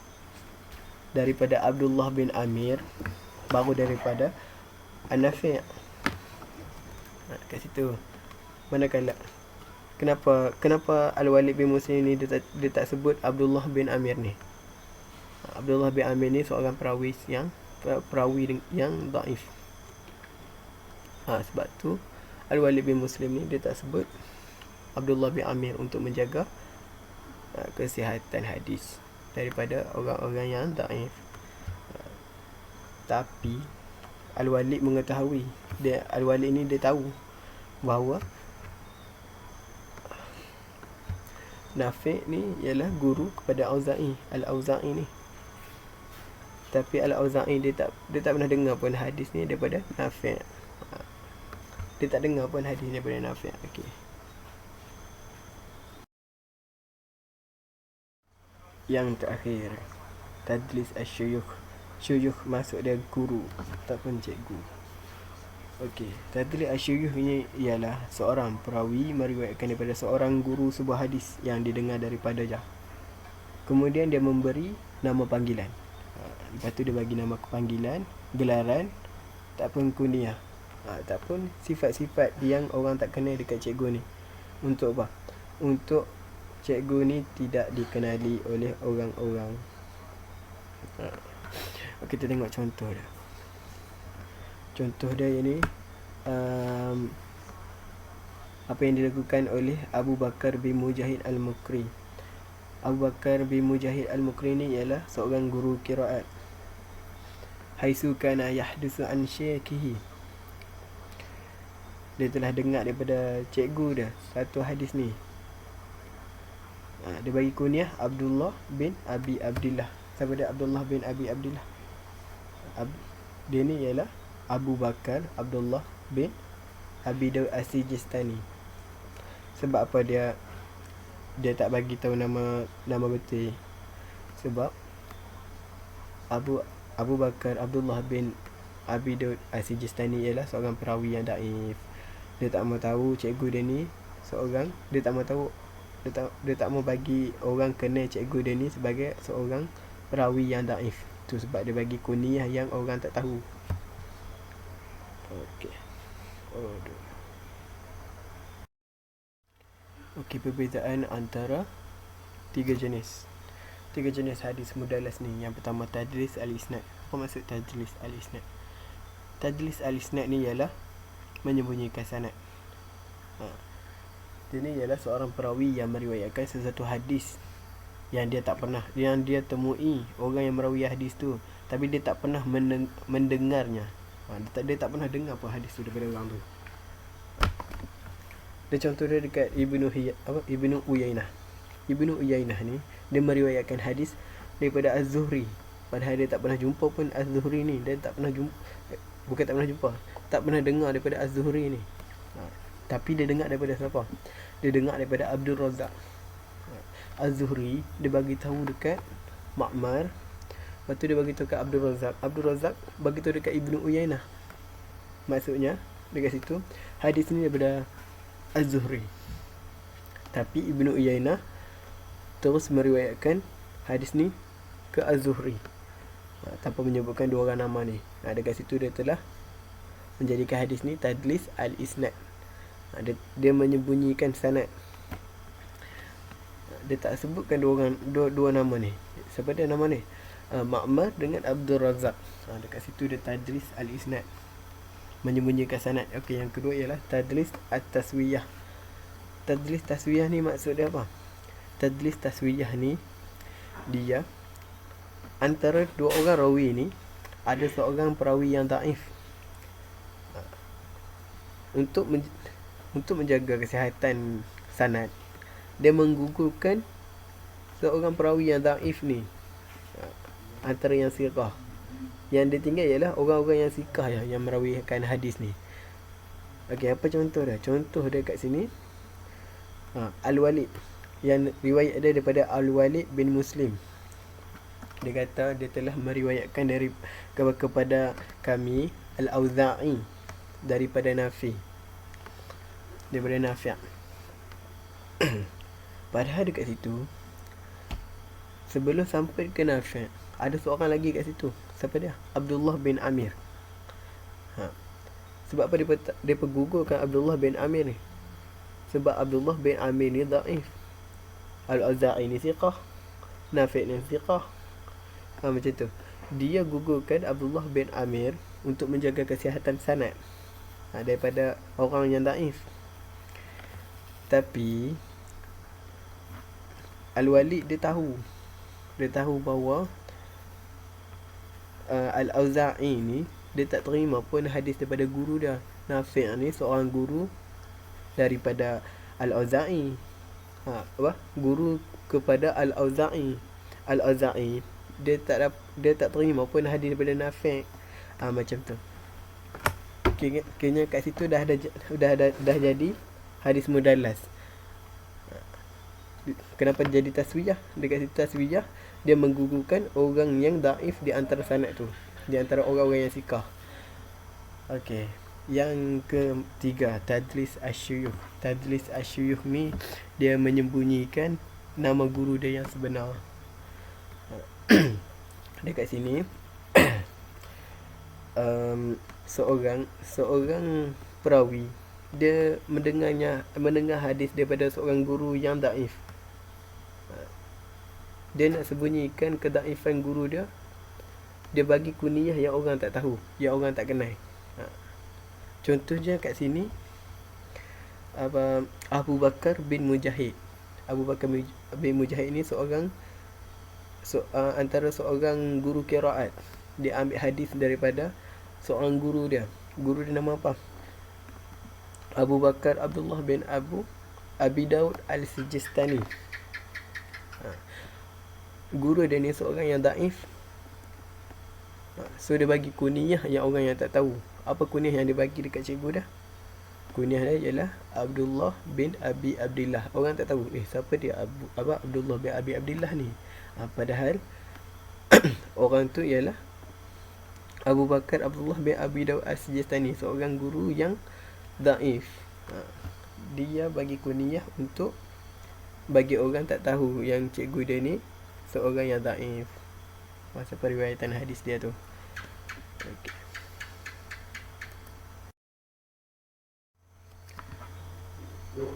daripada Abdullah bin Amir, baru daripada An-Nafi'. Kat situ. Manakala Kenapa Al-Walid bin Muslim ni dia tak sebut Abdullah bin Amir ni? Abdullah bin Amir ni seorang perawi yang daif. Sebab tu Al-Walid bin Muslim ni dia tak sebut Abdullah bin Amir untuk menjaga kesihatan hadis daripada orang-orang yang daif. Tapi Al-Walid mengetahui, Al-Walid ni dia tahu bahawa Nafi' ni ialah guru kepada Auza'i, Al-Auza'i ni. Tapi Al-Auza'i dia tak pernah dengar pun hadis ni daripada Nafi'. Dia tak dengar pun hadis ni daripada Nafi'. Okey. Yang terakhir, tadlis asy-syuyukh. Syuyukh maksud dia guru ataupun cikgu. Okey, tadlis asy-syuyukh ni ialah seorang perawi meriwayatkan daripada seorang guru sebuah hadis yang didengar daripadanya. Kemudian dia memberi nama panggilan. Lepas tu dia bagi nama panggilan, gelaran, ataupun kunyah, ataupun sifat-sifat yang orang tak kenal dekat cikgu ni. Untuk apa? Untuk cikgu ni tidak dikenali oleh orang-orang. Kita tengok contoh dia. Contoh dia ini apa yang dilakukan oleh Abu Bakar bin Mujahid Al-Mukri. Abu Bakar bin Mujahid Al-Mukri ni ialah seorang guru qiraat. Haitsu kana yahdusu an syaikhihi. Dia telah dengar daripada cikgu dia satu hadis ni. Dia bagi kunyah Abdullah bin Abi Abdillah. Siapa dia Abdullah bin Abi Abdillah? Dia ni ialah Abu Bakar Abdullah bin Abi Daud As-Sijistani. Sebab apa dia tak bagi tahu nama betul? Sebab Abu Bakar Abdullah bin Abi Daud As-Sijistani ialah seorang perawi yang daif. Dia tak mau tahu cikgu dia ni seorang, dia tak mau bagi orang kenal cikgu dia ni sebagai seorang perawi yang daif. Tu sebab dia bagi kunyah yang orang tak tahu. Okey. Okey, perbezaan antara tiga jenis hadis mudallas ni. Yang pertama, tadlis al-isnad. Apa maksud tadlis al-isnad? Tadlis al-isnad ni ialah menyembunyikan sanad. Dia ni ialah seorang perawi yang meriwayatkan sesuatu hadis yang dia temui orang yang merawi hadis tu, tapi dia tak pernah mendengarnya. Dia tak pernah dengar apa hadis tu daripada orang tu. Dia contoh dia dekat Ibnu Uyainah. Ibnu Uyainah ni dia meriwayatkan hadis daripada Az-Zuhri, padahal dia tak pernah jumpa pun Az-Zuhri ni. Dia tak pernah tak pernah dengar daripada Az-Zuhri ni. Tapi dia dengar daripada siapa? Dia dengar daripada Abdul Razak. Az-Zuhri dia bagi tahu dekat Ma'mar, lepas tu dia bagi tahu dekat Abdul Razak. Abdul Razak bagi tahu dekat Ibnu Uyainah. Maksudnya dekat situ hadis ni daripada Az-Zuhri, tapi Ibnu Uyainah terus meriwayatkan hadis ni ke Az-Zuhri tanpa menyebutkan dua orang nama ni. Dekat situ dia telah menjadikan hadis ni tadlis al-isnad. Dia menyembunyikan sanad. Dia tak sebutkan dua nama ni. Siapa dia nama ni? Ma'mar dengan Abdul Razak. Dekat situ dia tadlis al-isnad, menyembunyikan sanad. Okey, yang kedua ialah tadlis at-taswiyah. Tadlis taswiyah ni maksud dia apa? Tadlis taswiyah ni dia antara dua orang rawi ni ada seorang perawi yang daif. Untuk menjaga kesihatan sanad, dia menggugurkan seorang perawi yang daif ni antara yang siqah. Yang dia tinggal ialah orang-orang yang siqah yang merawikan hadis ni. Okey, apa contoh dia? Contoh dia kat sini Al-Walid, yang riwayat dia daripada Al-Walid bin Muslim. Dia kata dia telah meriwayatkan kepada kami Al-Auza'i daripada Nafi'. Padahal dekat situ sebelum sampai ke Nafi' ada seorang lagi kat situ. Siapa dia? Abdullah bin Amir. Sebab apa dia gugurkan Abdullah bin Amir ni? Sebab Abdullah bin Amir ni daif. Al-Auza'i ni siqah, Nafi' ni siqah. Macam tu. Dia gugurkan Abdullah bin Amir untuk menjaga kesihatan sanad daripada orang yang daif. Tapi Al-Walid dia tahu bahawa Al-Auza'i ni dia tak terima pun hadis daripada guru dia. Nafi' ni seorang guru daripada Al-Auza'i. Guru kepada Al-Auza'i. Al-Auza'i dia tak terima pun hadis daripada Nafi'. Macam tu. Kena kat situ dah jadi hadis mudallas. Kenapa jadi taswiyah? Dekat situ taswiyah dia menggugurkan orang yang daif di antara sanad tu, di antara orang-orang yang siqah. Okey, yang ketiga tadlis asyuyukh. Tadlis asyuyukh ni dia menyembunyikan nama guru dia yang sebenar. Dekat sini seorang perawi dia mendengar hadis daripada seorang guru yang daif. Dia nak sembunyikan kedaifan guru dia. Dia bagi kunyah yang orang tak tahu, yang orang tak kenal. Contohnya kat sini Abu Bakar bin Mujahid. Abu Bakar bin Mujahid ni antara seorang guru qiraat. Dia ambil hadis daripada seorang guru dia. Guru dia nama apa? Abu Bakar Abdullah bin Abi Daud Al-Sijistani. Dia ambil hadis daripada guru dia. Guru dia nama apa? Abu Bakar Abdullah bin Abi Daud Al-Sijistani. Dia ambil hadis daripada seorang guru dia. Guru dia nama apa? Abu Bakar Abdullah bin Abi Daud Al-Sijistani. Dia ambil hadis daripada seorang guru dia. Guru dia nama apa? Abu Bakar Abdullah bin Abi Daud Al-Sijistani. guru dia ni seorang yang daif. So dia bagi kunyah yang orang yang tak tahu. Apa kunyah yang dia bagi dekat cikgu dah? Kunyah dia ialah Abdullah bin Abi Abdillah. Orang tak tahu, siapa dia Abdullah bin Abi Abdillah ni? Padahal orang tu ialah Abu Bakar Abdullah bin Abi Dawud As-Sijistani, seorang guru yang daif. Dia bagi kunyah untuk bagi orang tak tahu yang cikgu dia ni seorang yang daif. Masa periwayatan hadis dia tu. Okay.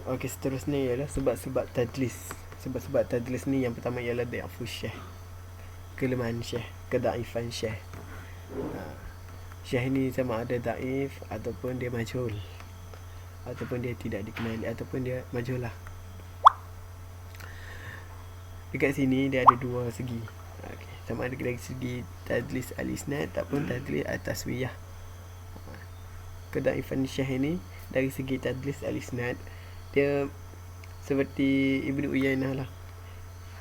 Okey, seterusnya ialah sebab-sebab tadlis. Sebab-sebab tadlis ni yang pertama ialah dha'fu syekh. Kelemahan syekh, kedaifan syekh. Syekh ni sama ada daif ataupun dia majhul, ataupun dia tidak dikenali, ataupun dia majhul lah. Dekat sini dia ada dua segi. Okay. Sama ada dari segi tadlis al-isnad ataupun tadlis at-taswiyah. Kedaifan syekh ni dari segi tadlis al-isnad, dia seperti Ibnu Uyainah lah.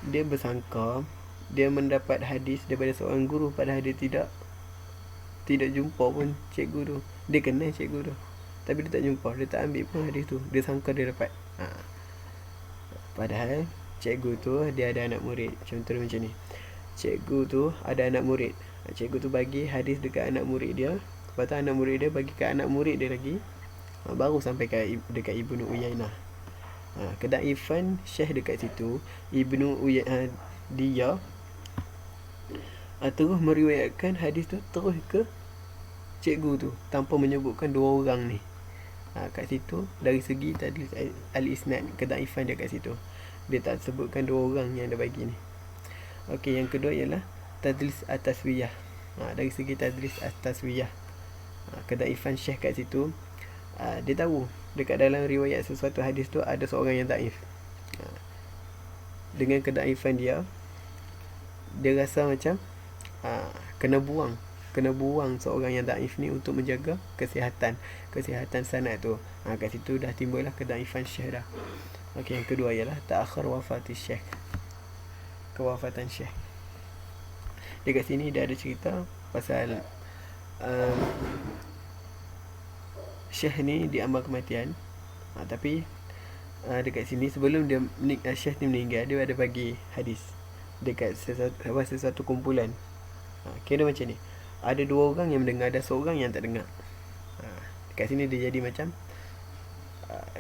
Dia bersangka dia mendapat hadis daripada seorang guru, padahal dia tidak jumpa pun cikgu tu. Dia kenal cikgu tu, tapi dia tak jumpa, dia tak ambil pun hadis tu. Dia sangka dia dapat. Padahal cikgu tu dia ada anak murid. Contoh macam ni, cikgu tu ada anak murid. Cikgu tu bagi hadis dekat anak murid dia, lepas tu anak murid dia bagi kat anak murid dia lagi, baru sampai dekat Ibnu Uyainah. Kedaifan syekh dekat situ, Ibnu Uyainah dia terus meriwayatkan hadis tu terus ke cikgu tu tanpa menyebutkan dua orang ni. Kat situ dari segi tadi al-isnad, kedaifan dia kat situ. Dia tak sebutkan dua orang yang dia bagi ni. Okey, yang kedua ialah tadlis at-taswiyah. Dari segi tadlis at-taswiyah, kedaifan syekh kat situ, dia tahu dekat dalam riwayat sesuatu hadis tu ada seorang yang daif. Dengan kedaifan dia rasa macam kena buang seorang yang daif ni untuk menjaga kesihatan sanad tu. Kat situ dah timbullah kedaifan syekh dah. Okey, yang kedua ialah ta'akhir wafati syekh, kewafatan syekh. Dekat sini dia ada cerita pasal syekh ni diamal kematian. Tapi dekat sini sebelum dia syekh ni meninggal, dia ada bagi hadis dekat sesuatu kumpulan. Kira macam ni, ada dua orang yang mendengar dan seorang yang tak dengar. Dekat sini dia jadi macam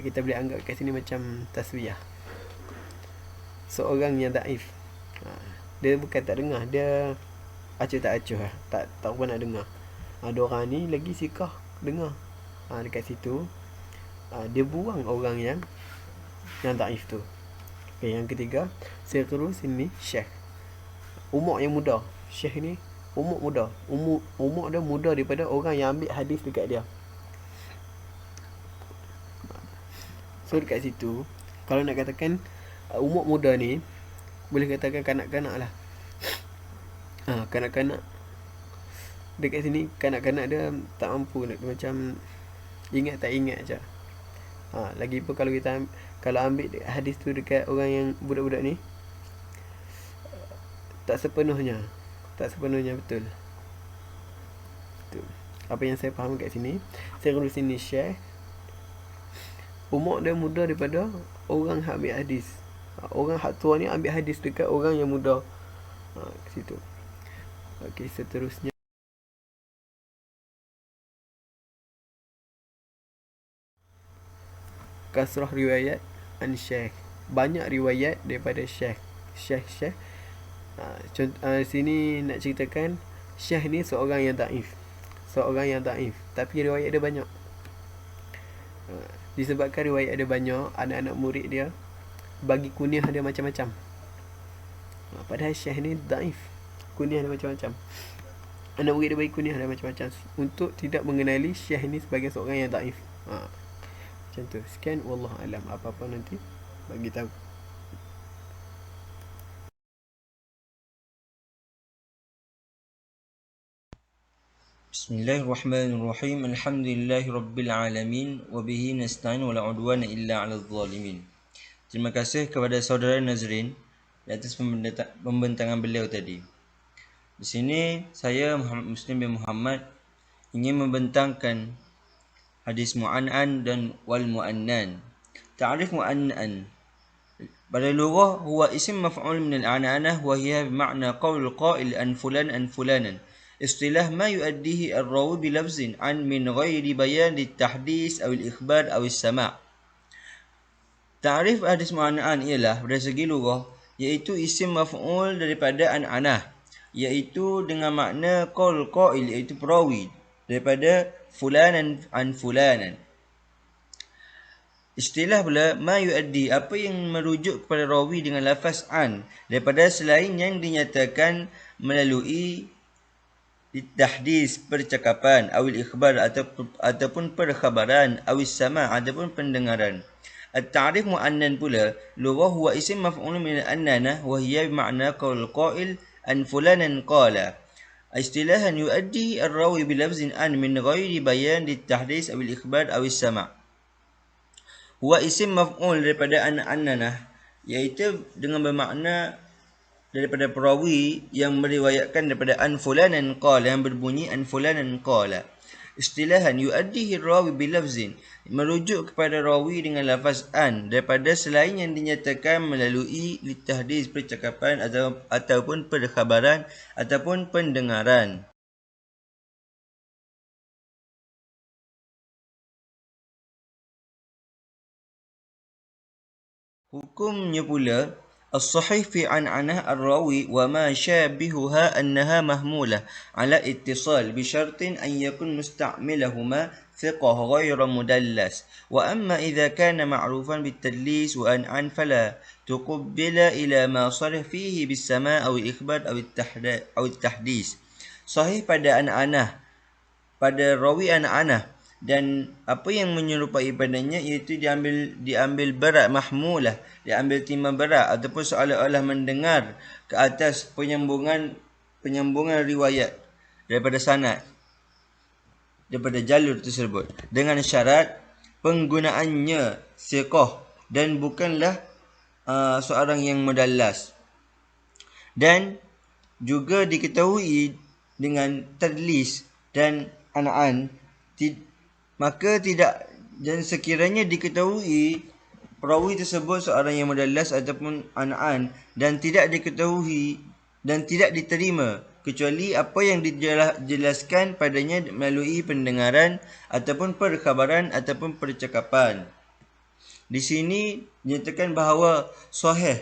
kita boleh anggap kat sini macam taswiyah. Seorang yang daif, dia bukan tak dengar, dia acuh tak apa nak dengar. Ada orang ni lagi sikah dengar. Dekat situ dia buang orang yang daif tu. Okay, yang ketiga, saya terus ini syekh, umur yang muda. Syekh ni umur muda, umur dia muda daripada orang yang ambil hadis dekat dia. So dekat situ, kalau nak katakan umur muda ni, boleh katakan kanak-kanak lah. Kanak-kanak dekat sini, kanak-kanak dia tak mampu, macam ingat tak ingat je. Lagipun kalau ambil hadis tu dekat orang yang budak-budak ni, tak sepenuhnya betul. Apa yang saya faham kat sini, saya urus sini share, umur dia muda daripada orang yang ambil hadis. Orang hak tua ni ambil hadis dekat orang yang muda. Kat situ. Okey, seterusnya kasrah riwayat an syekh. Banyak riwayat daripada syekh. Sini nak ceritakan syekh ni seorang yang daif, tapi riwayat dia banyak. Disebabkan riwayat dia banyak, anak-anak murid dia bagi kunyah dia macam-macam. Padahal syekh ni daif, kunyah dia macam-macam. Anak murid dia bagi kunyah dia macam-macam untuk tidak mengenali syekh ni sebagai seorang yang daif. Macam tu. Sekian, wallahu alam. Apa-apa nanti bagi tahu. Bismillahirrahmanirrahim. Alhamdulillahirabbil alamin wa bihi nasta'in wa la udwana illa 'alal zalimin. Terima kasih kepada saudara Nazrin di atas pembentangan beliau tadi. Di sini saya Muhammad Muslim bin Muhammad ingin membentangkan hadis mu'an'an dan wal mu'annan. Ta'rif mu'annan pada lughah huwa isim maf'ul min al-'an'anah wa hiya bima'na qawl qa'il an fulanan. Istilah ma yuaddihi ar-rawi bi lafzin an min ghairi bayan lit-tahdits aw al-ikhbar aw as-sama'. Ta'rif hadis mu'annan ialah dari segi lughah iaitu isim maf'ul daripada an'anah, iaitu dengan makna qaul qa'il iaitu perawi daripada fulanan an fulanan. Istilah pula ma yuaddi apa yang merujuk kepada rawi dengan lafaz an daripada selain yang dinyatakan melalui tahdis percakapan awil ikhbar ataupun perkhabaran awis sama ataupun pendengaran. At-ta'rif mu'annan pula lughah huwa isim maf'ul min al-annana wa hiya bima'na qaul qa'il an fulanan qala. Istilahan yuaddi ar-rawi bi lafzin an min ghairi bayan lit-tahdis awil ikhbar awis sama'. Huwa isim maf'ul daripada an-annanah iaitu dengan bermakna daripada perawi yang meriwayatkan daripada an fulanan qala yang berbunyi an fulanan qala. Istilahan yuaddihi rawi bilafzin merujuk kepada rawi dengan lafaz an daripada selain yang dinyatakan melalui litahdis percakapan ataupun perkhabaran ataupun pendengaran. Hukumnya pula الصحيح في عنعنة الراوي وما شابهها أنها مهمولة على اتصال بشرط أن يكون مستعملهما ثقة غير مدلس. وأما إذا كان معروفا بالتدليس وأن فلا تقبل إلى ما صرح فيه بالسماء أو الإخبار أو التحديث. صحيح pada عنعنة, pada rawi عنعنة dan apa yang menyerupai padanya iaitu diambil berat mahmulah, diambil timbang berat ataupun seolah-olah mendengar ke atas penyambungan riwayat daripada sanad daripada jalur tersebut dengan syarat penggunaannya siqah dan bukanlah seorang yang mudallas, dan juga diketahui dengan tadlis dan an'an. Maka tidak, dan sekiranya diketahui perawi tersebut seorang yang mudallas ataupun an'an dan tidak diketahui dan tidak diterima kecuali apa yang dijelaskan padanya melalui pendengaran ataupun perkhabaran ataupun percakapan. Di sini dinyatakan bahawa sahih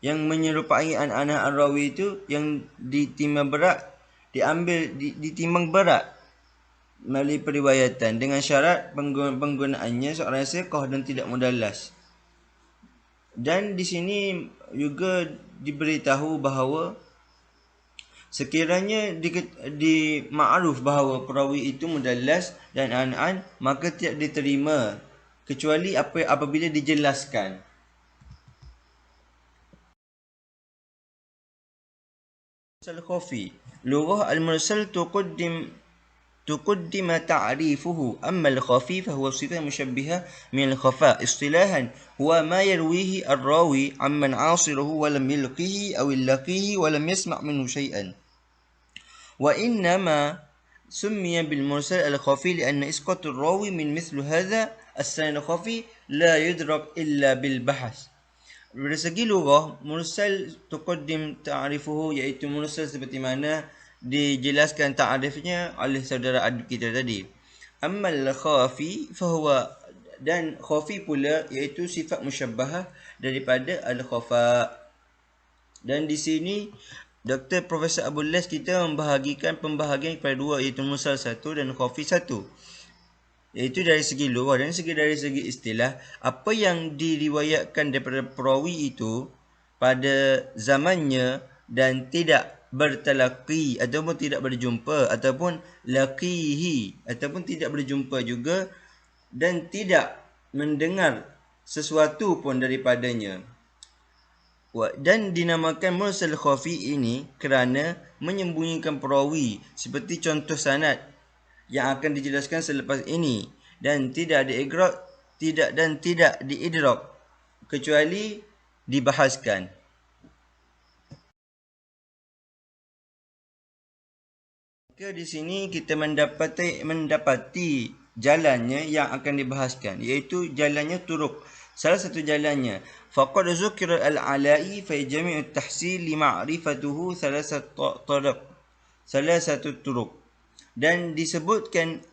yang menyerupai an'anah ar-rawi itu yang ditimbang berat, ditimbang berat melalui periwayatan dengan syarat penggunaannya seorang siqah dan tidak mudallas. Dan di sini juga diberitahu bahawa sekiranya di ma'ruf bahawa perawi itu mudallas dan an'an, maka tidak diterima kecuali apabila dijelaskan. Mursal khafi. Lughah al-mursal تقدم تعريفه أما الخفي فهو صفة مشبهة من الخفاء. اصطلاحا هو ما يرويه الراوي عمن عاصره ولم يلقه أو يلقيه ولم يسمع منه شيئا. وإنما سمي بالمرسل الخفي لأن إسقاط الراوي من مثل هذا السند الخفي لا يدرك إلا بالبحث. Dari segi lughah, mursal tuqaddim ta'rifuhu iaitu mursal seperti mana dijelaskan ta'rifnya oleh saudara adib kita tadi. Ammal khafi fahuwa, dan khafi pula iaitu sifat musyabbahah daripada al-khafa. Dan di sini Dr. Profesor Abdul Les kita membahagikan pembahagian kepada dua, iaitu mursal satu dan khafi satu. Iaitu dari segi lughah dan dari segi istilah, apa yang diriwayatkan daripada perawi itu pada zamannya dan tidak bertalaqi ataupun tidak berjumpa ataupun laqihi ataupun tidak berjumpa juga dan tidak mendengar sesuatu pun daripadanya. Dan dinamakan mursal khafi ini kerana menyembunyikan perawi seperti contoh sanad yang akan dijelaskan selepas ini dan tidak diidrak kecuali dibahaskan. Maka di sini kita mendapati jalannya yang akan dibahaskan, iaitu jalannya turuk. Salah satu jalannya, faqad zukira al-Ala'i fa jami'u at-tahsil li ma'rifatuhu salah satu turuk. Dan disebutkan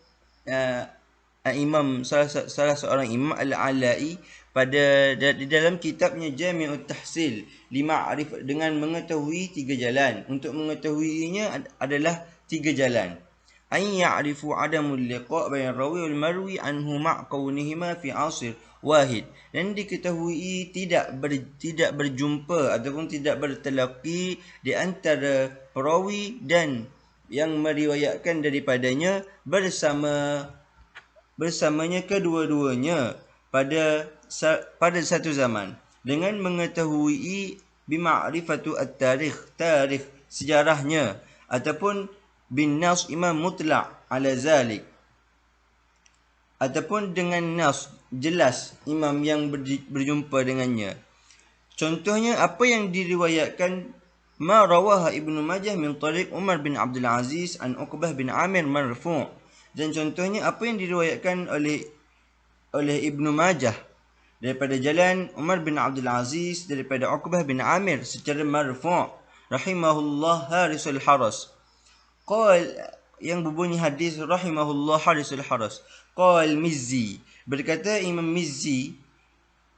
imam salah seorang imam al-Ala'i di dalam kitabnya Jami'ut Tahsil dengan mengetahui 3 jalan. Untuk mengetahuinya adalah 3 jalan. An ya'rifu adamul liqa' bain rawi wal marwi anhu ma' kaunihima fi 'asr wahid. Dan diketahui tidak berjumpa ataupun tidak bertelaki di antara perawi dan yang meriwayatkan daripadanya bersamanya kedua-duanya pada satu zaman, dengan mengetahui bima'rifatu tarikh sejarahnya, ataupun bin nas imam mutlaq ala zalik, ataupun dengan nas jelas imam yang berjumpa dengannya. Contohnya apa yang diriwayatkan ma rawaha Ibnu Majah min tariq Umar bin Abdul Aziz an Uqbah bin Amir marfu'. Dan contohnya apa yang diriwayatkan oleh Ibnu Majah daripada jalan Umar bin Abdul Aziz daripada Uqbah bin Amir secara marfu', rahimahullah harisul haras. Yang berbunyi hadis rahimahullah harisul haras. Mizzi, berkata Imam Mizzi,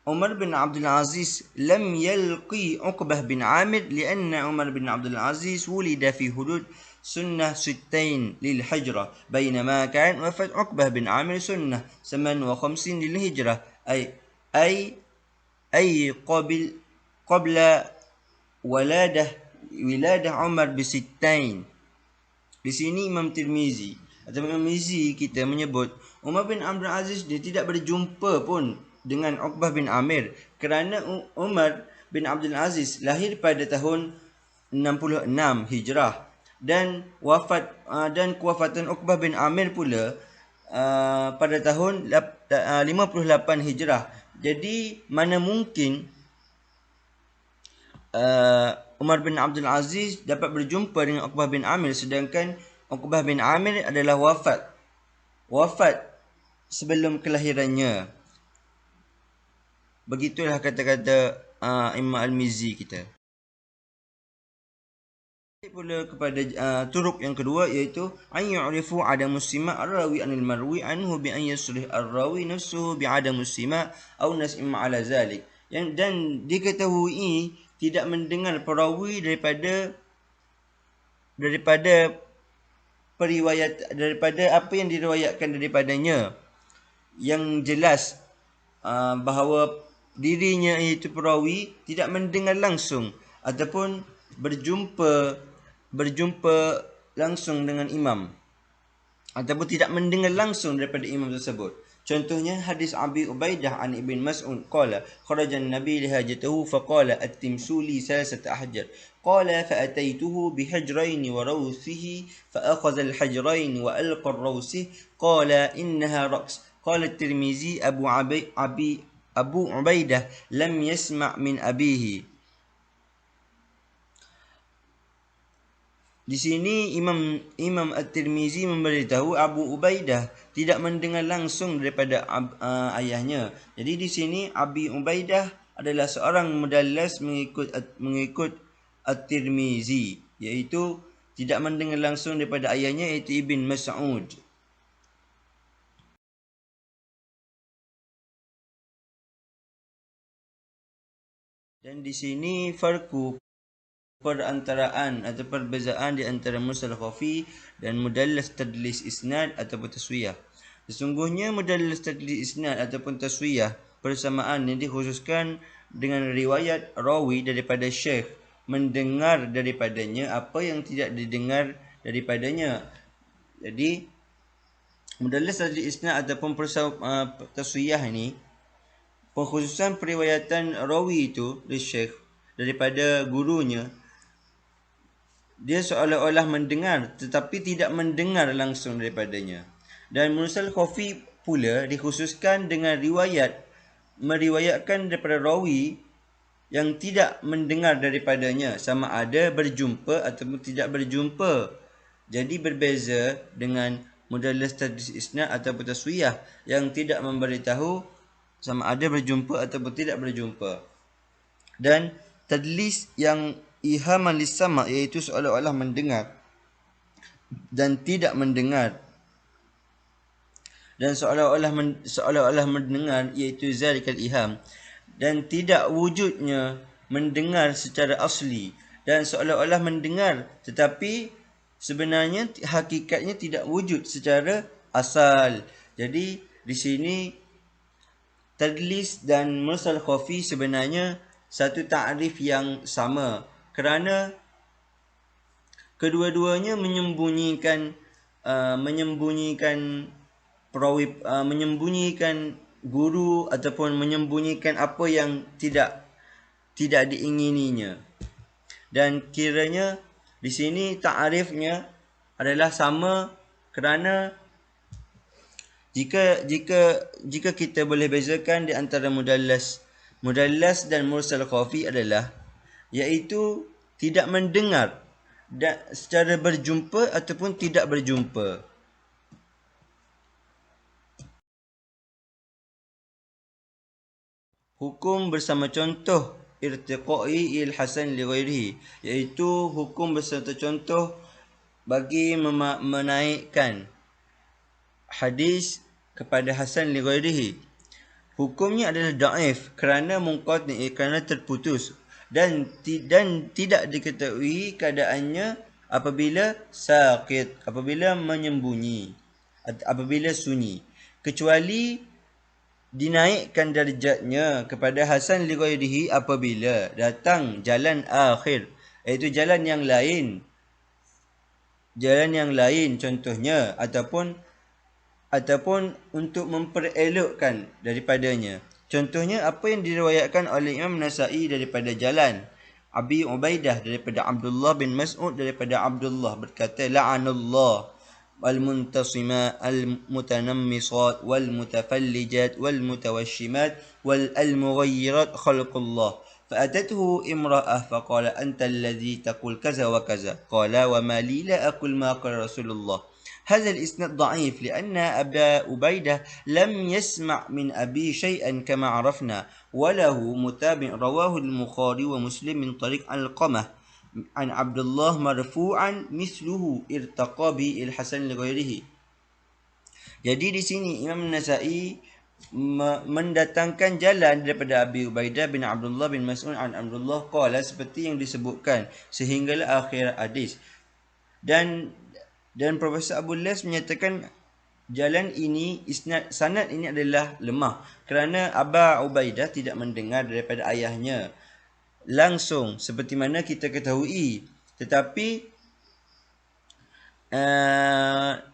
Umar bin Abdul Aziz lam yalqi Uqbah bin Amir lianna Umar bin Abdul Aziz wulida fi hudud sunnah sittain lil hijrah, bainama kan wafat Uqbah bin Amir sunnah 58 lil hijrah, ay qabla wiladah Umar bi sittain. Di sini Imam Tirmizi atau Imam Mizzi kita menyebut Umar bin Abdul Aziz dia tidak berjumpa pun dengan Uqbah bin Amir, kerana Umar bin Abdul Aziz lahir pada tahun 66 Hijrah dan kewafatan Uqbah bin Amir pula pada tahun 58 Hijrah. Jadi mana mungkin Umar bin Abdul Aziz dapat berjumpa dengan Uqbah bin Amir, sedangkan Uqbah bin Amir adalah wafat sebelum kelahirannya. Begitulah kata-kata Imam Al-Mizzi kita. Pula kepada turuk yang kedua, iaitu an yu'rifu adamus sima' ar-rawi anil marwi anhu bi an yasrih ar-rawi nafsuhu bi adamus sima' aw nas'im ala zalik. Dan diketahui tidak mendengar perawi daripada apa yang diriwayatkan daripadanya, yang jelas bahawa dirinya iaitu perawi tidak mendengar langsung ataupun berjumpa langsung dengan imam, ataupun tidak mendengar langsung daripada imam tersebut. Contohnya hadis Abi Ubaidah an Ibn Mas'ud qala kharaja an-nabi li hajatihi faqala at-timsuli salasata ahjar qala fa ataituhu bi hajrayn wa rawsihi fa akhadha al-hajrayn wa alqa ar-rawsih qala innaha raqs. Qala at-Tirmizi Abu Ubaidah lam yasma' min abihi. Di sini Imam At-Tirmizi memberitahu Abu Ubaidah tidak mendengar langsung daripada ayahnya. Jadi di sini Abi Ubaidah adalah seorang mudallas mengikut At-Tirmizi, iaitu tidak mendengar langsung daripada ayahnya, iaitu Ibn Mas'ud. Dan di sini perantaraan atau perbezaan di antara mursal khafi dan mudallas tadlis isnad ataupun taswiyah. Sesungguhnya mudallas tadlis isnad ataupun taswiyah persamaan yang dikhususkan dengan riwayat rawi daripada syekh mendengar daripadanya apa yang tidak didengar daripadanya. Jadi mudallas tadlis isnad ataupun taswiyah ini, pengkhususan periwayatan rawi itu dari syekh daripada gurunya, dia seolah-olah mendengar tetapi tidak mendengar langsung daripadanya. Dan mursal khafi pula dikhususkan dengan meriwayatkan daripada rawi yang tidak mendengar daripadanya, sama ada berjumpa ataupun tidak berjumpa Jadi berbeza dengan mudallas tadlis isnad ataupun taswiyah yang tidak memberitahu sama ada berjumpa ataupun tidak berjumpa. Dan tadlis yang ihaman lisama, iaitu seolah-olah mendengar dan tidak mendengar, dan seolah-olah mendengar, iaitu zalikal iham, dan tidak wujudnya mendengar secara asli, dan seolah-olah mendengar tetapi sebenarnya hakikatnya tidak wujud secara asal. Jadi di sini tadlis dan mursal khafi sebenarnya satu takrif yang sama, kerana kedua-duanya menyembunyikan menyembunyikan guru ataupun menyembunyikan apa yang tidak diingininya. Dan kiranya di sini takrifnya adalah sama, kerana jika kita boleh bezakan di antara mudallas dan mursal khafi adalah iaitu tidak mendengar dan secara berjumpa ataupun tidak berjumpa. Hukum bersama contoh irtiqai il hasan li ghairihi, iaitu hukum beserta contoh bagi menaikkan hadis kepada hasan li ghairihi. Hukumnya adalah daif kerana munqati, kerana terputus, dan tidak diketahui keadaannya apabila saqit, apabila menyembunyi, apabila sunyi, kecuali dinaikkan darjatnya kepada hasan li ghairihi apabila datang jalan akhir, iaitu jalan yang lain contohnya, ataupun untuk memperelokkan daripadanya. Contohnya apa yang diriwayatkan oleh Imam Nasa'i daripada jalan Abi Ubaidah daripada Abdullah bin Mas'ud daripada Abdullah berkata, la'anallah والمنتصمات المتنمصات والمتفلجات والمتوشمات والمغيرات خلق الله. فأتته امرأة فقال أنت الذي تقول كذا وكذا. قال وما لي لا أقول ما قال رسول الله. هذا الإسناد ضعيف لأن أبا عبيدة لم يسمع من أبي شيئا كما عرفنا، وله متابع رواه البخاري ومسلم من طريق القمة عن عبد الله مرفوعا مثله ارتقى به الحسن لغيره. Jadi di sini Imam Nasa'i mendatangkan jalan daripada Abi Ubaidah bin Abdullah bin Mas'ud an Abdullah qala, seperti yang disebutkan sehinggalah akhir hadis. Dan Profesor Abu Les menyatakan jalan ini, sanad ini adalah lemah kerana Aba Ubaidah tidak mendengar daripada ayahnya langsung seperti mana kita ketahui. Tetapi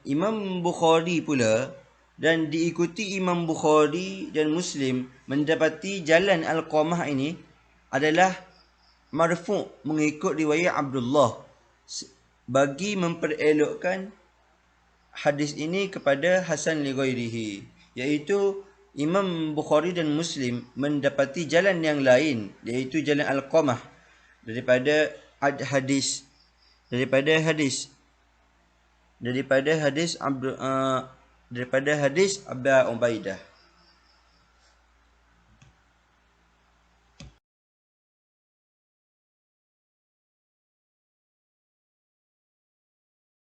Imam Bukhari pula dan diikuti Imam Bukhari dan Muslim mendapati jalan Al-Qamah ini adalah marfu' mengikut riwayat Abdullah, bagi memperelokkan hadis ini kepada hasan li ghairihi, iaitu Imam Bukhari dan Muslim mendapati jalan yang lain, iaitu jalan Al-Qamah daripada hadis Aba Ubaidah.